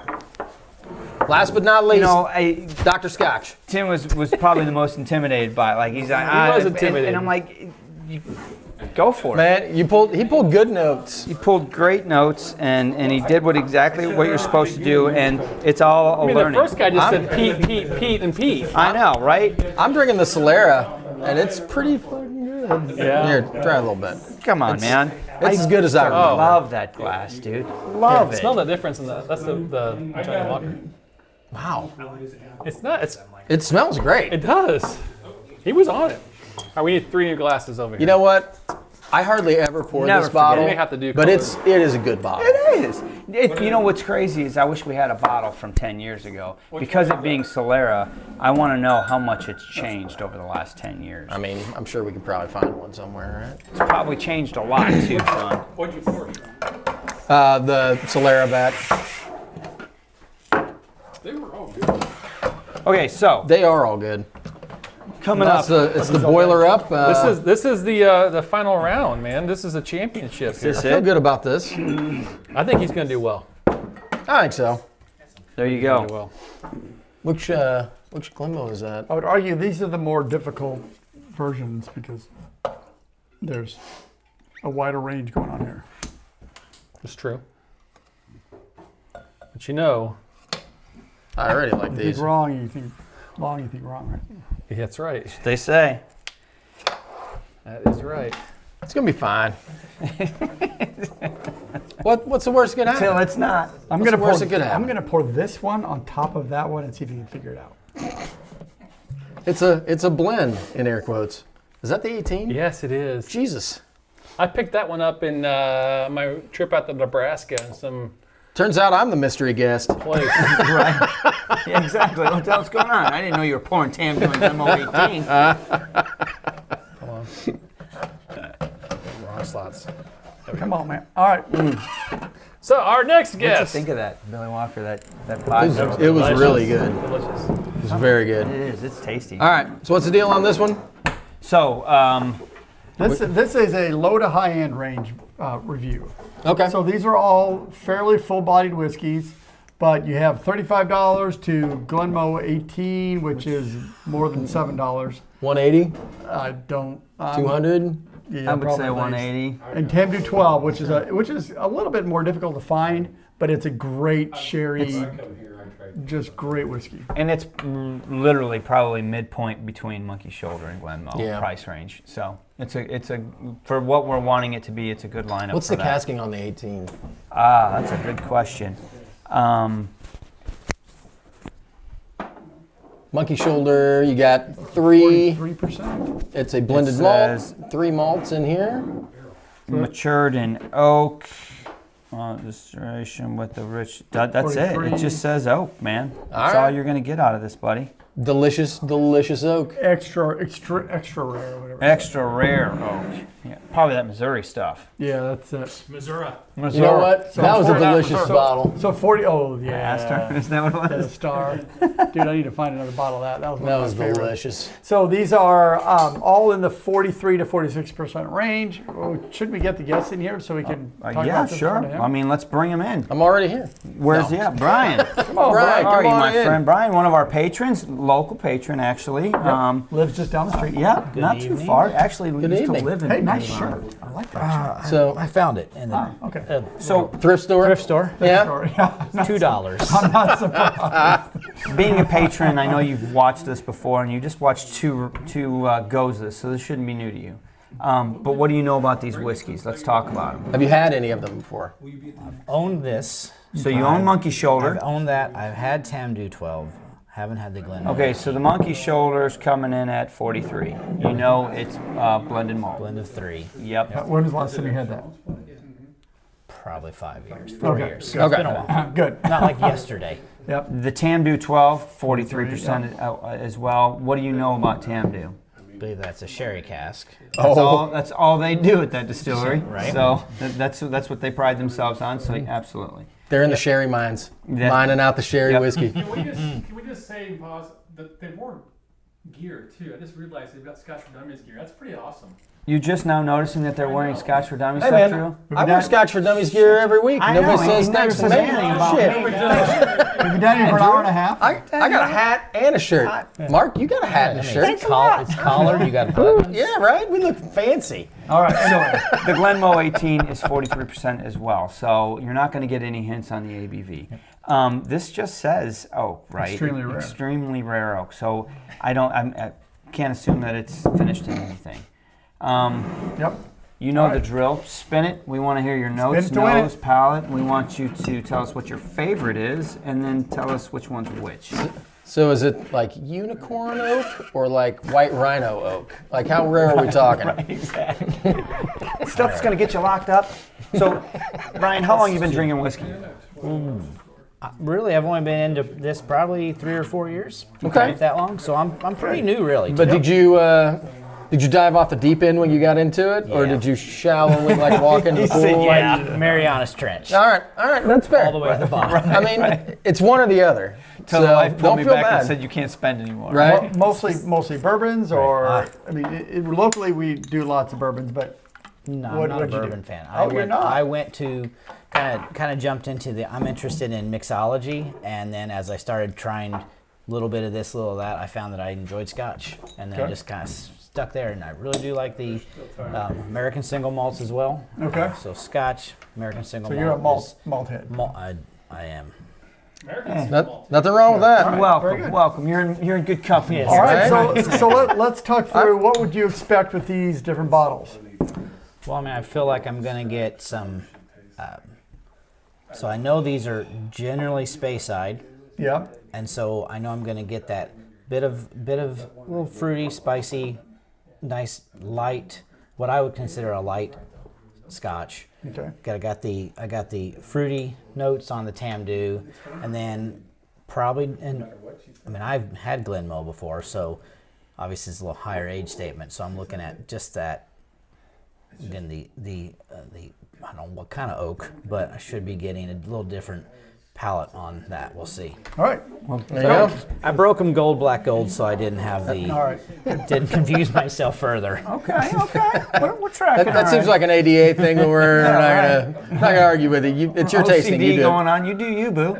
Last but not least, You know, Dr. Scotch. Tim was probably the most intimidated by it. Like he's like, He was and intimidated. I'm like, go for it. Man, he pulled good notes. He pulled great notes, and he did exactly what you're supposed to do, and it's all a I mean, the learning. first guy just said Pete, and Pete. I know, right? I'm drinking the Solera, and it's pretty fucking good. Yeah. Here, try a little bit. Come on, man. It's as good as I I remember. love that glass, dude. Love it. Smell the difference in that. That's the Johnny Walker. Wow. It's not. It smells great. It does. He was on it. All right, we need 3 new glasses over here. You know what? I hardly ever pour Never this forget. bottle, You may have to do but colors. it is a good bottle. It is. You know what's crazy is I wish we had a bottle from 10 years ago. Because it being Solera, I want to know how much it's changed over the last 10 years. I mean, I'm sure we could probably find one somewhere, right? It's probably changed a lot too, Sean. What'd you pour? The Solera bat. They were all good. Okay, so They are all good. coming up. It's the boiler up. This is the final round, man. This is a championship here. This I feel it? good about this. I think he's going to do well. I think so. There you Do go. well. Which Glenmo is that? I would argue these are the more difficult versions because there's a wider range going on here. It's true. But you know, I already like You these. think wrong, you think long, you think wrong, right? that's right. They say. That is right. It's gonna be fine. What's the worst that could Till happen? it's not. I'm What's gonna the pour. worst that could I'm happen? gonna pour this one on top of that one and see if you can figure it out. It's a blend in air quotes. Is that the 18? Yes, it is. Jesus. I picked that one up in my trip out to Nebraska in some Turns out I'm the mystery guest. place. Right? Yeah, exactly. What the hell's going on? I didn't know you were pouring Tam doing demo 18. Wrong slots. Come on, man. All right. So our next What did you guest. think of that, Billy Walker? That pie? It was really good. Delicious. It was very good. It is. It's tasty. All right. So what's the deal on this one? So, This is a low to high end range review. Okay. So these are all fairly full-bodied whiskeys, but you have $35 to Glenmo 18, which is more than $7. 180, I don't. 200. Yeah, I would probably say at least. 180. And Tamdu 12, which is a little bit more difficult to find, but it's a great sherry, just great whiskey. And it's literally probably midpoint between Monkey Shoulder and Glenmo Yeah. price range. So It's a for what we're wanting it to be. It's a good lineup. What's for the that. casking on the 18? That's a good question. Monkey shoulder, you got 3. 3%. It's a blended It malt. says- 3 malts in here. Matured in oak. Distillation with the rich. That's it. 43. It just says oak, man. That's All all right. you're gonna get out of this, buddy. Delicious, delicious oak. Extra rare, whatever. Extra rare oak. Yeah, probably that Missouri stuff. Yeah, that's it. Missouri. You know what? So that was a 40 delicious bottle. So 40. Oh yeah. Astor, is that what it The was? star. Dude, I need to find another bottle of that. That was one That of was my favorites. delicious. So these are all in the 43 to 46% range. Oh, should we get the guests in here so we can talk Yeah, about this in sure. front of him? I mean, let's bring him in. I'm already here. Where's he at? Brian. Come on, Brian, How are you, come my on in. friend? Brian, one of our patrons, local patron, actually. Lives just down the street. Yeah, not too evening. far. Actually, we Good used evening. to live in. Hey, nice shirt. I like that shirt. So, I found it in the Okay. So, thrift store? thrift store. Yeah. Sorry. $2. being a patron, I know you've watched this before, and you just watched two goes of this, so this shouldn't be new to you. But what do you know about these whiskeys? Let's talk about them. Have you had any of them before? Owned this. So you own Monkey Shoulder. I've owned that. I've had Tamdu 12. Haven't had the Glen. Okay, so the Monkey Shoulder's coming in at 43. You know it's blended malt. Blend of 3. Yep. When was the last time you had that? Probably 5 years. 4 Okay, years. good. It's been a while. Good. Not like yesterday. Yep. The Tamdu 12, 43% as well. What do you know about Tamdu? I believe that's a sherry cask. That's all they do at that distillery. Right. So that's what they pride themselves on. So absolutely. They're in the sherry mines, Yeah. mining out the sherry Yep. whiskey. Can we just say and pause that they wore gear too? I just realized they've got Scotch for Dummies gear. That's pretty awesome. You just now noticing that they're wearing Scotch for Dummies Hey stuff, man, Drew? I wear Scotch for Dummies gear every week. I Nobody know, says he never thanks to says me. anything about Shit. me. We've been down here for an hour and a half. I got a hat and a shirt. Mark, you got a hat and a shirt. It's collar. You got buttons. Yeah, right? We look fancy. All right. So The Glenmoe 18 is 43% as well, so you're not going to get any hints on the ABV. This just says oak, right? Extremely rare. Extremely rare oak. So I can't assume that it's finished in anything. yep. You know All the right. drill. Spin it. We want to hear your notes, it to win it. nose, palate. We want you to tell us what your favorite is, and then tell us which one's which. So is it like unicorn oak or like white rhino oak? Like how rare are we talking? Exactly. Stuff that's going to get you locked up. So, Brian, how long you been drinking whiskey? Really, I've only been into this probably 3 or 4 years. Okay. Not that long. So I'm pretty new, really. But did you dive off the deep end when you got into it, or Yeah. did you shallowly like walk into the pool? Yeah, Marianas Trench. All right, that's fair. All the way to the bottom. I mean, it's one or the other. Till so the wife don't pulled me feel back bad. and said you can't spend anymore. Right? Mostly bourbons, or I mean, locally we do lots of bourbons, but No, What- I'm not a what'd you do? bourbon fan. Oh, you're not? I went to kind of jumped into the. I'm interested in mixology, and then as I started trying a little bit of this, little of that, I found that I enjoyed Scotch, and then Okay. just kind of stuck there. And I really do like the American single malts as well. Okay. So Scotch, American single so malt. you're a is- malt head. I am. Nothing wrong with that. Welcome. You're in good company. Yes. All right, Right. so let's talk through what would you expect with these different bottles? Well, I mean, I feel like I'm gonna get some. So I know these are generally Speyside. Yeah. And so I know I'm going to get that bit of little fruity, spicy, nice light, what I would consider a light Scotch. Okay. I got the fruity notes on the Tamdu, and then probably, and I mean I've had Glenmoe before, so obviously it's a little higher age statement. So I'm looking at just that. Again, the I don't know what kind of oak, but I should be getting a little different palette on that. We'll see. All right. There you go. I broke them black gold, so I didn't have the. All right. Didn't confuse myself further. Okay. We're tracking. That seems like an ADA thing, but we're not gonna argue with it. It's your tasting. You OCD do. going on. You do you, boo.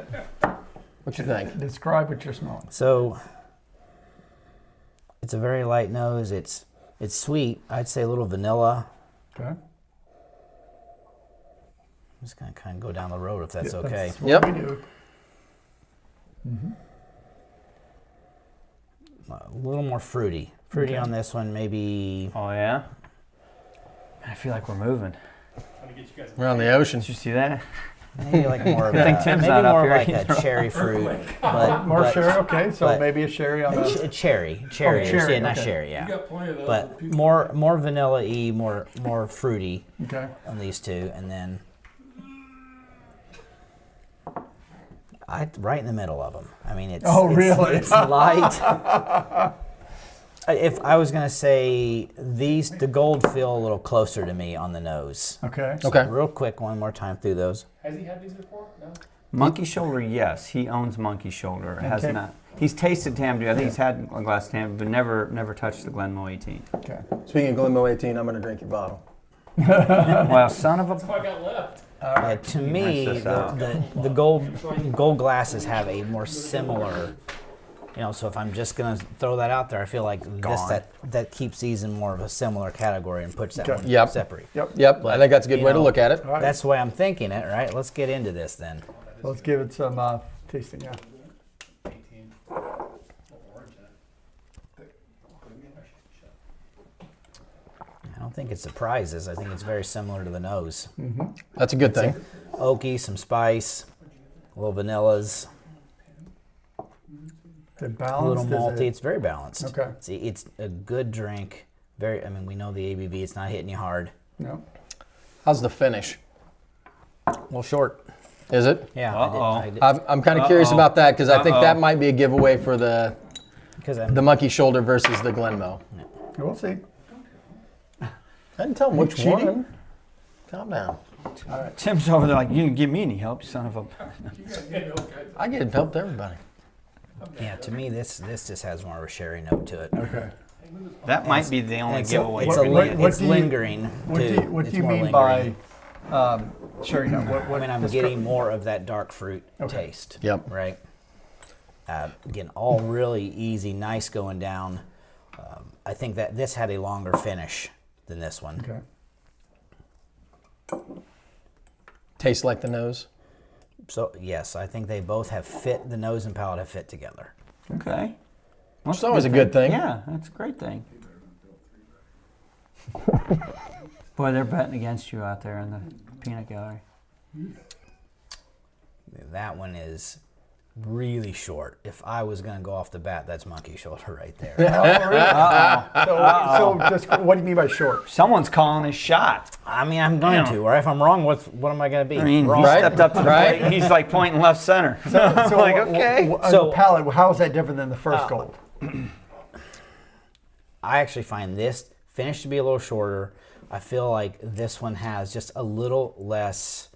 What you think? Describe what you're smelling. So it's a very light nose. It's sweet. I'd say a little vanilla. Okay. I'm just gonna kind of go down the road if that's okay. That's what Yep. we do. A little more fruity. Fruity on this one, maybe Oh yeah. feel like we're moving. We're on the ocean. Did you see that? Maybe like more of Good thing a, Tim's maybe not up more here like either. a cherry fruit. More sherry, okay. So but- maybe a sherry on the. Cherry, cherry, yeah, not okay. sherry, yeah. got plenty of those. But more vanilla-y, more fruity Okay. on these two, and then right in the middle of them. I mean, it's really? it's light. If I was gonna say the gold feel a little closer to me on the nose. Okay. Okay. Real quick, one more time through those. Has he had these before? No. Monkey shoulder, yes. He owns monkey shoulder. Has Okay. not. He's tasted Tamdu. I think he's had a glass of Tamdu, but never touched the Glenmoe 18. Okay. Speaking of Glenmoe 18, I'm going to drink your bottle. Well, son of a. What I got left? To me, Rinse this out. the gold glasses have a more similar. You know, so if I'm just gonna throw that out there, I feel like Gone. that keeps these in more of a similar category and puts that Okay. one Yep. separate. Yep, I But, think that's a good you way to know, look at it. All right. That's the way I'm thinking it, right? Let's get into this then. Let's give it some tasting. Yeah. I don't think it surprises. I think it's very similar to the nose. That's a good thing. Oaky, some spice, little vanillas, The a balance. little malty. It's very balanced. Okay. See, it's a good drink. Very. I mean, we know the ABV. It's not hitting you hard. No. How's the finish? A little short. Is it? Yeah. Uh-oh. I did. I'm kind of curious about that because I think that might be a giveaway for the Because monkey shoulder versus the Glenmoe. We'll see. I didn't tell him which cheating? one. Calm down. Tim's over there like, you didn't give me any help, you son of a. I get help to everybody. yeah, to me, this just has more of a sherry note to it. Okay. That might be the only It's, giveaway. it's, we're gonna get. it's do you- lingering. What too. do you, what It's do you more mean by lingering. sherry note? What I mean, I'm descri- getting more of that dark fruit Okay. taste. Yep. Right. Again, all really easy, nice going down. I think that this had a longer finish than this one. Okay. Tastes like the nose. So yes, I think they both have fit. The nose and palate have fit together. Okay. It's always a good thing. Yeah, that's a great thing. Boy, they're betting against you out there in the peanut gallery. That one is really short. If I was going to go off the bat, that's monkey shoulder right there. So just, what do you mean by short? Someone's calling his shot. I mean, I'm going to. Or if I'm wrong, what am I going to be? I mean, wrong. he stepped up to the plate. He's like pointing left center. So like, okay. So the palate, how is that different than the first gold? I actually find this finish to be a little shorter. I feel like this one has just a little less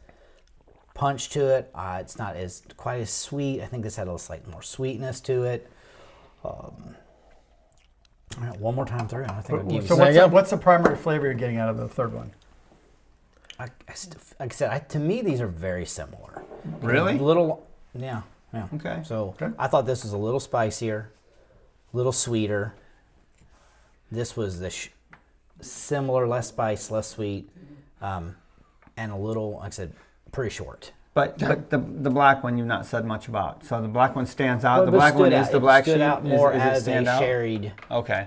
punch to it. It's not as quite as sweet. I think this had a slight more sweetness to it. All right, one more time through. I think I'll give So you. what's the primary flavor you're getting out of the third one? Like I said, to me these are very similar. Really? A little, yeah. Okay. So Okay. I thought this was a little spicier, a little sweeter. This was the similar, less spice, less sweet, and a little, like I said, pretty short. But the black one you've not said much about. So the black one stands out. But The black one stood is out- the it black stood sheep. out more Is it as stand a out? sherried Okay.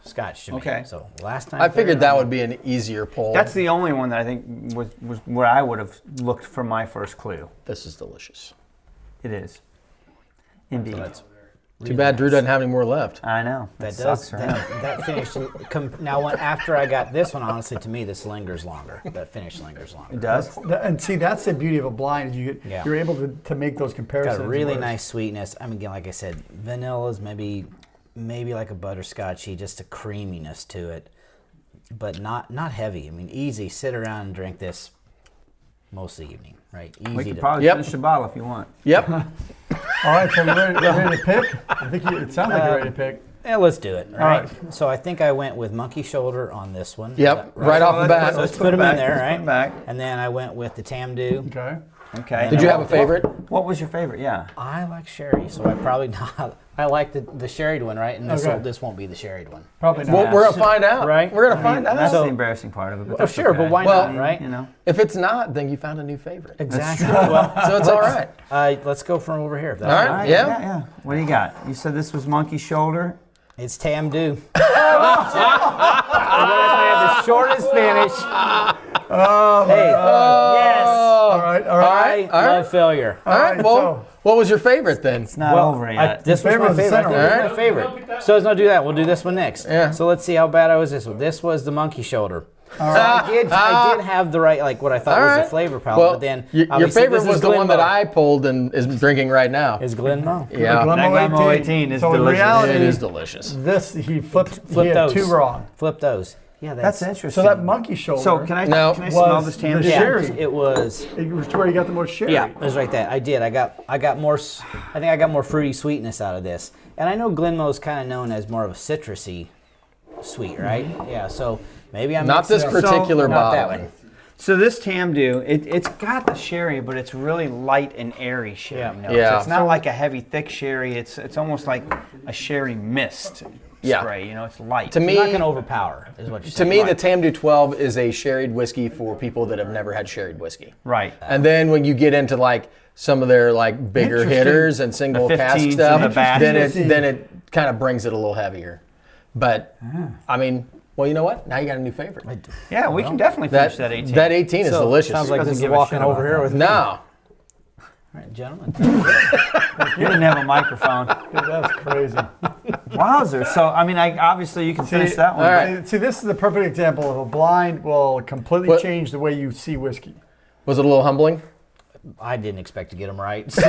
Scotch to me. Okay. So last time I figured through, that would be an easier pull. That's the only one that I think was where I would have looked for my first clue. This is delicious. It is. Indeed. So that's Too bad Drew doesn't have any more left. I know. that It does sucks for him. that finish. Now, after I got this one, honestly, to me, this lingers longer. That finish lingers longer. It does. And see, that's the beauty of a blind. Is Yeah. you're able to make those comparisons. Got a really whereas- nice sweetness. I mean, again, like I said, vanilla's maybe like a butterscotchy, just a creaminess to it, but not heavy. I mean, easy. Sit around and drink this most of the evening, right? Easy We could to. probably Yep. finish the bottle if you want. Yep. All right, so you're ready to pick? I think it sounds like you're ready to pick. Yeah, let's do it. All right. right. So I think I went with monkey shoulder on this one. Yep. Right off the bat. So let's put them in there, Let's right? put 'em back. And then I went with the Tamdu. Okay. Okay. Did you have a favorite? What was your favorite? Yeah. I like sherry, so I probably not. I like the sherried one, right? And Okay. this won't be the sherried one. Probably not. Well, we're gonna find out. Right. We're gonna find That's out. the embarrassing part of it. But Oh, that's sure, okay. but why Well, not, right? You know. If it's not, then you found a new favorite. Exactly. Well, So it's all right. let's go from over here. If that's All right. All right, Yeah. yeah. What do you got? You said this was monkey shoulder. It's Tamdu. The shortest finish. Oh, Hey, yes. all right. I love failure. All right. Well, what was your favorite then? It's not over yet. This was favorite my was the favorite. I center think one. it was my favorite. So let's not do that. We'll do this one next. Yeah. So let's see how bad I was this one. This was the monkey shoulder. So I did have the right, like what I thought All was right. the flavor palette, Well, but then your obviously favorite this was is the one that Glenmoe. I pulled and is drinking right now. Is Glenmoe. Yeah, Glenmoe 18 is so delicious. in reality, it is delicious. this he flipped Flip he had those. 2 wrong. Flip those. Yeah, That's that's interesting. So that monkey shoulder. So can I No. smell was this the Tamdu? yeah, sherry. it was. It was where you got the most sherry. Yeah, it was like that. I did. I got more. I think I got more fruity sweetness out of this. And I know Glenmoe is kind of known as more of a citrusy sweet, right? Yeah. So maybe I'm Not this mixing up- particular not that bottling. one. So this Tamdu, it's got the sherry, but it's really light and airy sherry Yeah. notes. Yeah. It's not like a heavy, thick sherry. It's almost like a sherry mist Yeah. spray. You know, it's light. To It's me, not going to overpower, is what you're to saying. me, the Tamdu 12 is a sherried whiskey for people that have never had sherried whiskey. right. And then when you get into like some of their like bigger Interesting. hitters and single The cask 15s stuff, and the batch. then it kind of brings it a little heavier. But I mean, well, you know what? Now you got a new favorite. Yeah, we can definitely finish that 18. That 18 is So, delicious. Sounds like Doesn't this is give a walking shit over about here that. with me. No. All right, gentlemen. You didn't have a microphone. Dude, that's crazy. Wowzer. So, I mean, obviously you can finish that one. all right. See, this is the perfect example of a blind will completely What- change the way you see whiskey. Was it a little humbling? I didn't expect to get them right. So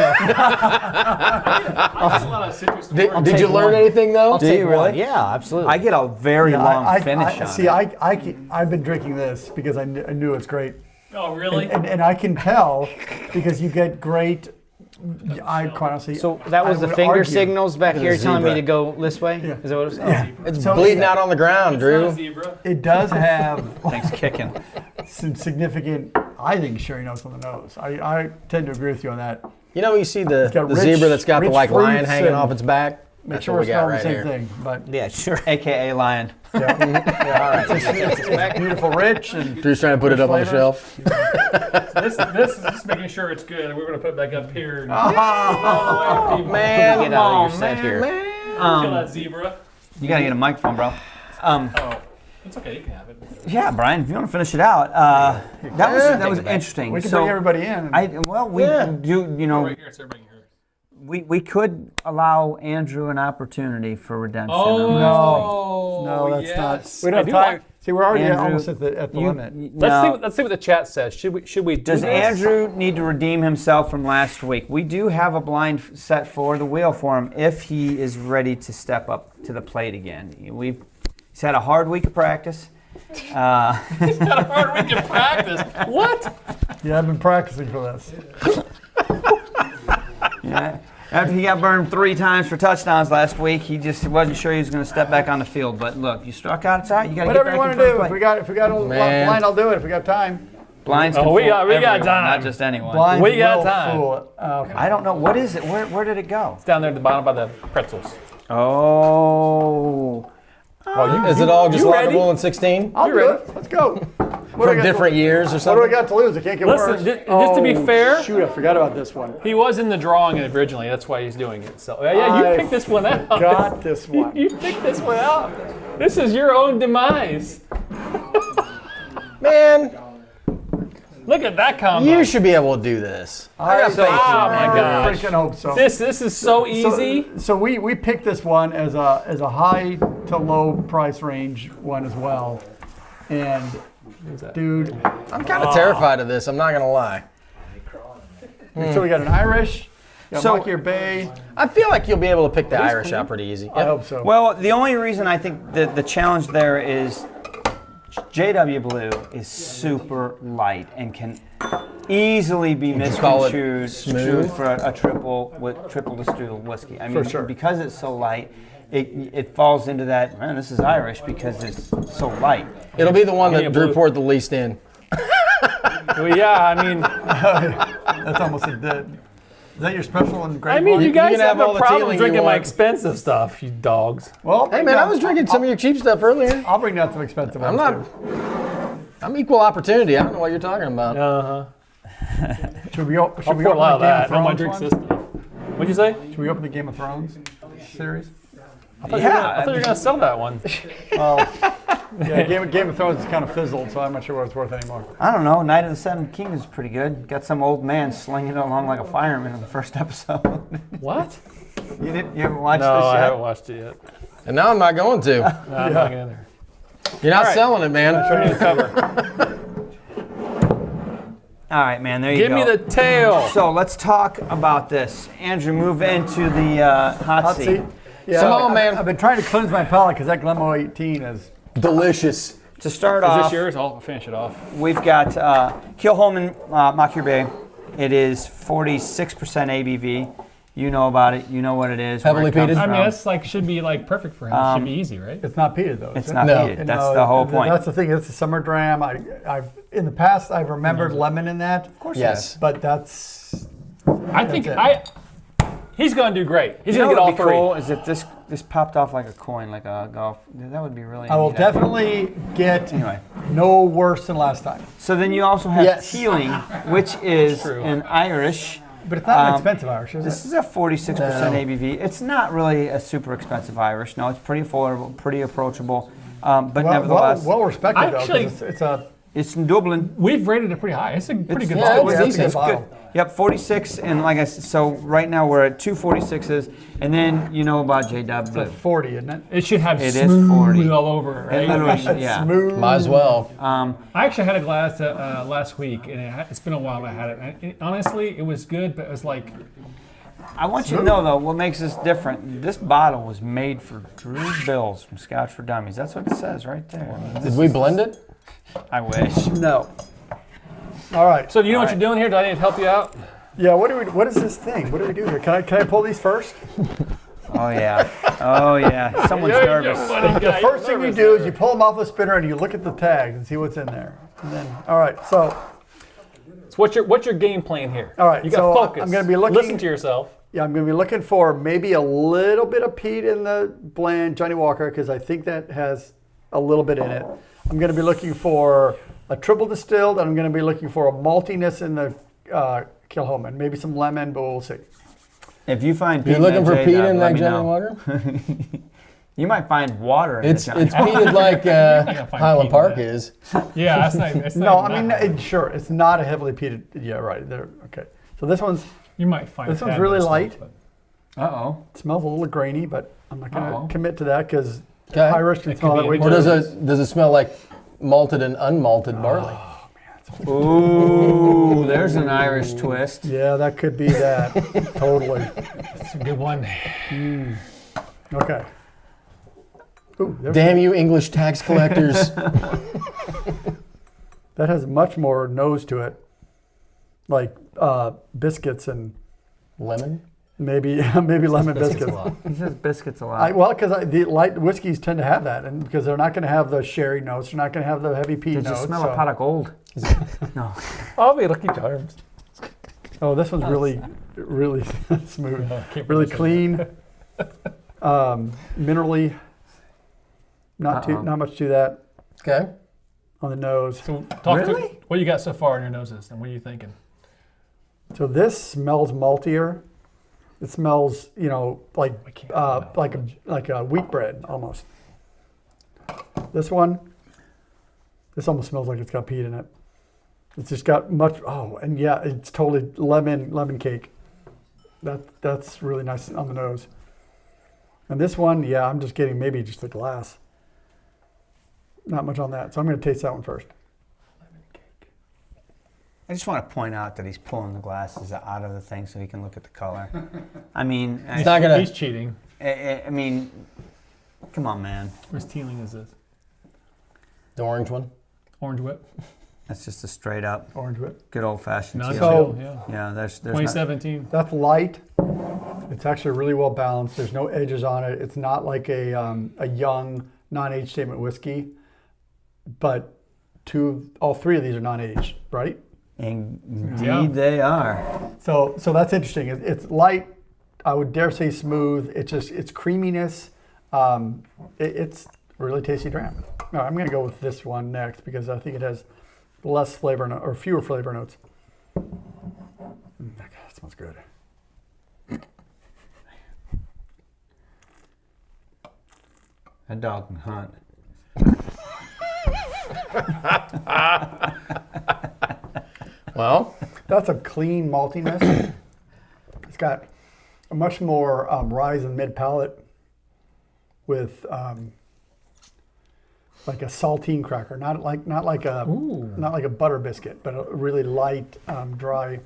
Did you learn anything though? Do you really? yeah, absolutely. I get a very long finish on see, it. I've been drinking this because I knew it's great. Oh, really? And I can tell because you get great. I quite honestly. so that was I the would finger argue- signals back here telling me zebra. to go this way? Yeah. Is that what it was? Yeah. It's So- bleeding out on the ground, Drew. Zebra. It does have Thanks, kicking. some significant, I think, sherry notes on the nose. I tend to agree with you on that. You know, you see the got rich- zebra that's got the rich like lion fruits hanging and off its back. Make That's sure what we're we got smelling right the same here. thing. But Yeah, sure. AKA lion. All right. it's beautiful, rich, and Drew's trying to put it up on the flavors. shelf. This is just making sure it's good. We're gonna put it back up here. Oh, And man, Get out of your set here. kill that zebra. You gotta get a microphone, bro. Oh, it's okay. You can have it. Yeah, Brian, if you want to finish it out, that was interesting. we can so bring everybody in. we Yeah. do. You know, Right here, so everybody can hear it. we could allow Andrew an opportunity for redemption. No, that's yes. not. We don't I have do time. like- See, we're already Andrew, almost at the limit. Let's see what the chat says. Should we do Does this? Andrew need to redeem himself from last week? We do have a blind set for the wheel for him if he is ready to step up to the plate again. He's had a hard week of practice. Got a hard week of practice. What? Yeah, I've been practicing for this. Yeah. After he got burned 3 times for touchdowns last week, he just wasn't sure he was going to step back on the field. But look, you struck out. It's all right. You got to get Whatever back you want in to front do. of If the we plate. got a Man. blind, I'll do it. If we got time. Blinds Oh, can we fool got everyone, time. not just anyone. Blind We got will time. fool it. Okay. I don't know. What is it? Where did it go? Down there at the bottom by the pretzels. Oh. Is it all just you ready? Lagavulin 16 I'll do it. Let's go. What do I from got different to, years or What do I something? got to lose? It can't get worse. Listen, just to be fair, Shoot, I forgot about this one. he was in the drawing originally. That's why he's doing it. So yeah, you I picked this one out. Got this one. You picked this one out. This is your own demise. Man, Look at that combo. you should be able to do this. I got faith. Oh my I gosh. freaking hope so. This is so easy. So we picked this one as a high to low price range one as well, and dude, I'm kind of terrified of this. I'm not gonna lie. so we got an Irish, got So- Monkey Bay. I feel like you'll be able to pick the Irish out pretty easy. I hope so. Well, the only reason I think the challenge there is JW Blue is super light and can easily be you call it misconstrued smooth? for a triple distilled whiskey. I mean, For sure. because it's so light, it falls into that. Man, this is Irish because it's so light. It'll be the one Yeah, that Drew blue. poured the least in. Well, yeah, I mean, That's almost a dead. Is that your special and great? I mean, you guys can have have all a the problem tealing you drinking my want. expensive stuff, you dogs. Well, Hey man, I was drinking some of your cheap stuff earlier. I'll bring down some expensive I'm ones not. I'm equal opportunity. I don't know what you're talking about. Uh huh. too. Should we open I'll the pour a lot of Game of that. No one Thrones drinks one? this stuff. What'd you say? Should we open the Game of Thrones series? I thought you were gonna sell that one. Well, yeah, Game of Thrones is kind of fizzled, so I'm not sure what it's worth anymore. I don't know. Night of the Seven Kings is pretty good. Got some old man slinging it along like a fireman in the first episode. What? You haven't watched No, this I yet? haven't watched it yet. And now I'm not going to. No, I'm not getting there. You're not All right. selling it, man. Ready to cover. All right, man. There you Give go. me the tail. So let's talk about this. Andrew, move into the hot seat. Yeah, Come on, man. I've been trying to cleanse my palate because that Glenmo 18 is. Delicious. To start Is off, this yours? I'll finish it off. we've got Kilholman Macurbe. It is 46% ABV. You know about it. You know what it is. where Heavily it comes peated? I mean, from. that's like should be like perfect for him. It should be easy, right? It's not peated though. It's is it? not No. peated. That's the whole point. That's the thing. It's a summer dram. I've in the past I've remembered lemon in that. Of course. Yes. But that's. I think That's he's gonna do great. He's You know gonna get what all would be three. cool is if this popped off like a coin, like a golf. That would be really. I will neat. definitely get Anyway, no worse than last time. so then you also have Yes. Teeling, which is true. an Irish. But it's not an expensive Irish, is This it? is a 46% No. ABV. It's not really a super expensive Irish. No, it's pretty affordable, pretty approachable. But nevertheless, well respected though. 'cause Actually- it's a. it's in Dublin. We've rated it pretty high. It's a pretty good yeah, bottle. it's That's a decent. good bottle. Good. Yep, 46, and like I said, so right now we're at 2 46s, and then you know about J-Dub. It's a 40, isn't it? It should have It is smooth 40. all over it, right? It literally, yeah. Smooth. Might as well. I actually had a glass last week, and it's been a while I had it. And honestly, it was good, but it was like, I want you to know though, what makes this different. This bottle was made for Drew Bills from Scotch for Dummies. That's what it says right there. Did we blend it? I wish. No. All right. so do you know what you're doing here? Do I need to help you out? Yeah. What is this thing? What do we do here? Can I pull these first? Oh yeah. Oh yeah. Someone's nervous. The first thing you do is you pull them off the spinner and you look at the tags and see what's in there. And then, all right. So So what's your game plan here? All right, you got so to focus. I'm gonna be looking- Listen to yourself. yeah, I'm going to be looking for maybe a little bit of peat in the blend, Johnny Walker, because I think that has a little bit in it. I'm going to be looking for a triple distilled, and I'm going to be looking for a maltiness in the Kilhoman. Maybe some lemon, but we'll see. If you find Pete You're looking in for that peat J-Dub, in let that me Johnny know. Walker? You might find water in It's the Johnny peated like gonna find Highland peat in Park that. is. Yeah, that's not. That's No, not I mean, sure, it's not a heavily peated. Yeah, right. There. Okay. So this one's you might find this a one's tad really of stuff, light. but- Uh-oh. it smells a little grainy, but I'm not going Uh-oh. to commit to that because Okay. Irish can It smell could that be way a- Or too. does it smell like malted and unmalted barley? Ooh, there's an Irish twist. Yeah, that could be that. Totally. It's a good one. Okay. Ooh, there's Damn you English tax collectors. that has much more nose to it, like biscuits and Lemon? maybe lemon biscuits. He says biscuits a lot. Well, because the light whiskeys tend to have that, and because they're not going to have the sherry notes, they're not going to have the heavy peat Did you notes. smell so- a pot of gold? No. I'll be lucky charms. Oh, this one's really smooth, Keep really producing. clean, minerally. Not Uh-oh. not much to that Okay. on the nose. So talk Really? to what you got so far in your noses, and what are you thinking? So this smells maltier. It smells, like can't smell like a wheat bread almost. This one, this almost smells like it's got peat in it. It's just got much. Oh, and yeah, it's totally lemon cake. That's really nice on the nose. And this one, yeah, I'm just getting maybe just a glass. Not much on that, so I'm going to taste that one first. I just want to point out that he's pulling the glasses out of the thing so he can look at the color. I mean, It's not gonna. He's cheating. I mean, come on, man. Whose Teeling is this? The orange one. Orange Whip. That's just a straight up, Orange whip. good old fashioned Non teal. So- yeah. Yeah, there's not, 2017. That's light. It's actually really well balanced. There's no edges on it. It's not like a young non-age statement whiskey, but all three of these are non-aged, right? indeed Yeah. they are. So that's interesting. It's light. I would dare say smooth. It's creaminess. It's a really tasty dram. No, I'm going to go with this one next because I think it has less flavor or fewer flavor notes. That smells good. That dog can hunt. Well, That's a clean maltiness. It's got a much more rise in mid palate with like a saltine cracker, not like a butter biscuit, but a really light, dry.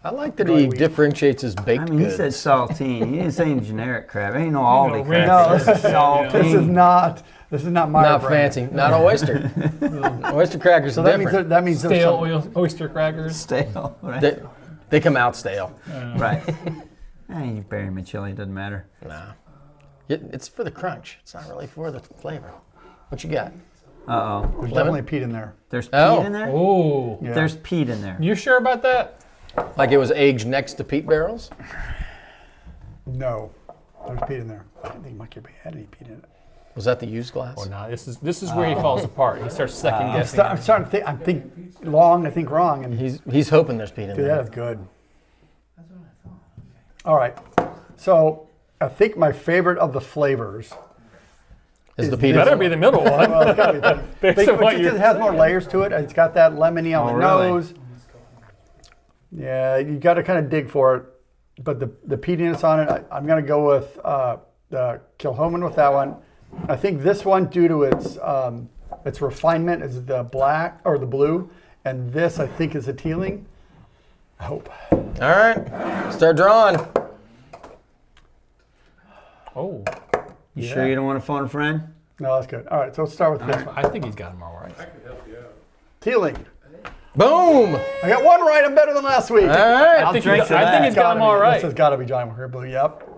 I like that Dry he wheat. differentiates his baked I mean, he goods. said saltine. He didn't say any generic crab. Ain't no Aldi crab. No, This is saltine. This is not my Not brand. fancy. Not an oyster. Oyster crackers So are that different. means there's Stale some- oyster crackers. Stale, right? They come out stale. Right. You bury them in chili, it doesn't matter. Nah. It's for the crunch. It's not really for the flavor. What you got? Uh-oh. There's definitely peat in there. There's Oh. peat in there? Oh, Yeah. There's peat in there. you sure about that? Like it was aged next to peat barrels? No, there's peat in there. I didn't think Monkey had any peat in it. Was that the used glass? Oh no, this is where he falls apart. He starts second guessing. I'm starting to think. I think wrong, and He's hoping there's peat in dude, that there. is good. All right, so I think my favorite of the flavors. Is the Is peat this- Better be the middle one. Well, it's gotta be Based But on what just you're because it has more layers to it. It's got that lemony on Oh, the really? nose. Yeah, you got to kind of dig for it. But the peatiness on it, I'm going to go with the Kilhoman with that one. I think this one, due to its refinement, is the black or the blue, and this I think is a Teeling. I hope. All right. Start drawing. Oh, You sure you don't want to phone a friend? No, that's good. All right, so let's start with this one. I think he's got him all right. Teeling. Boom. I got one right. I'm better than last week. All right. I think drink he's to I that. think he's got him all right. This has got to be Johnny Walker Blue. Yep.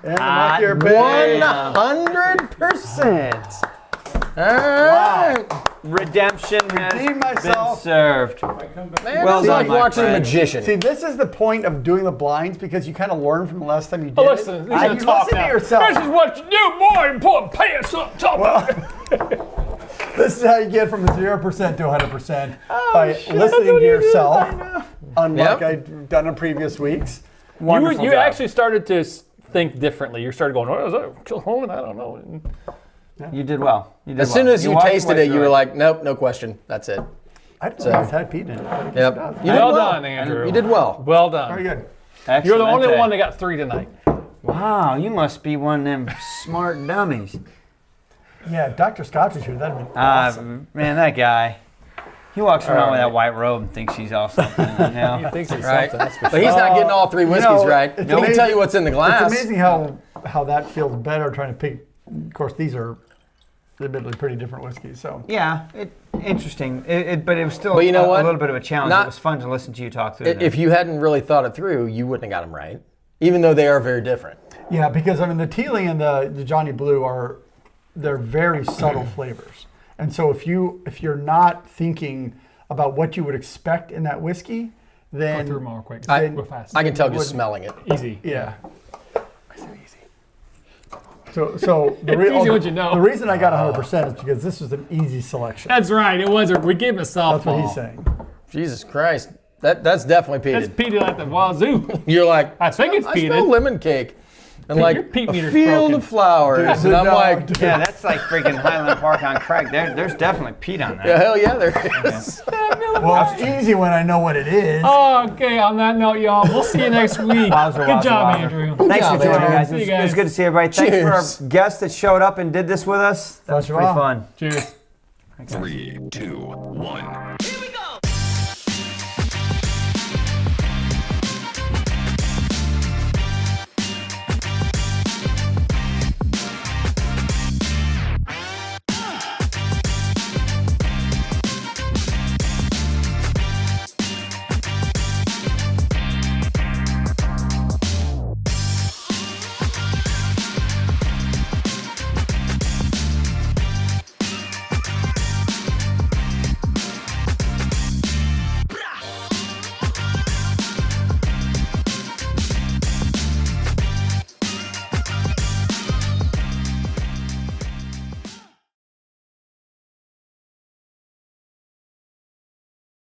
And the Monkey Big. 100%. All right. Redemption has Redeemed been myself. served. Man, Well it's done, like my watching a friend. magician. See, this is the point of doing the blinds because you kind of learn from the last time you did Oh, it. listen, he's You gonna talk listen now. to yourself. This is what you do, boy. You pull pants up top. This is how you get from 0% to 100% by listening to yourself, unlike Yep. I've done in previous weeks. Wonderful You job. actually started to think differently. You started going, "Oh, is that Kilhoman? I don't know." You did well. You did As soon well. as you walked tasted away it, you through were like, nope, no question. That's it. I didn't know it's had peat in it. But I guess Yep. it does. You did Well well. done, Andrew. You did well. Well done. Very good. You're the Excellent. only one that got 3 tonight. Wow, you must be one of them smart dummies. Yeah, if Dr. Scotch was here, that'd have been awesome. Man, that guy. He walks around with that white robe and thinks he's all something. You know? He thinks he's Right. something. That's for But he's not getting all 3 whiskeys right. it's He can tell amazing- you what's in the glass. It's amazing how that feels better trying to pick. Of course, these are admittedly pretty different whiskeys. So Yeah, interesting. But it was still But you know a what? little bit of a challenge. Not- It was fun to listen to you talk through them. If you hadn't really thought it through, you wouldn't have got them right, even though they are very different. yeah, because I mean the Teeling and the Johnny Blue they're very subtle flavors, and so if you're not thinking about what you would expect in that whiskey, then through them all quick. then- Real fast. I can tell just wouldn't- smelling it. Easy. yeah. Easy. So the, It's easy what you know. the reason I got 100% is because this was an easy selection. That's right. It was. We gave him a softball. That's what he's saying. Jesus Christ. That's definitely That's peated. peated at the wazoo. You're like, I think it's I smell peated. lemon cake. And Your like peat a meter's field broken. of flowers. Dude, and I'm no, like, dude. yeah, that's like freaking Highland Park on crack. There's definitely peat on that. yeah, hell yeah, there is. Well, it's easy when I know what it is. Okay, on that note, y'all, we'll see you next week. Wowzer, Good wowzer, job, wowzer. Andrew. Thanks job, for joining, Andrew. guys. See you It was guys. good to see everybody. Thanks Cheers. for our guests that showed up and did this with us. That was Pleasure pretty all. fun. Cheers. 3, 2, 1.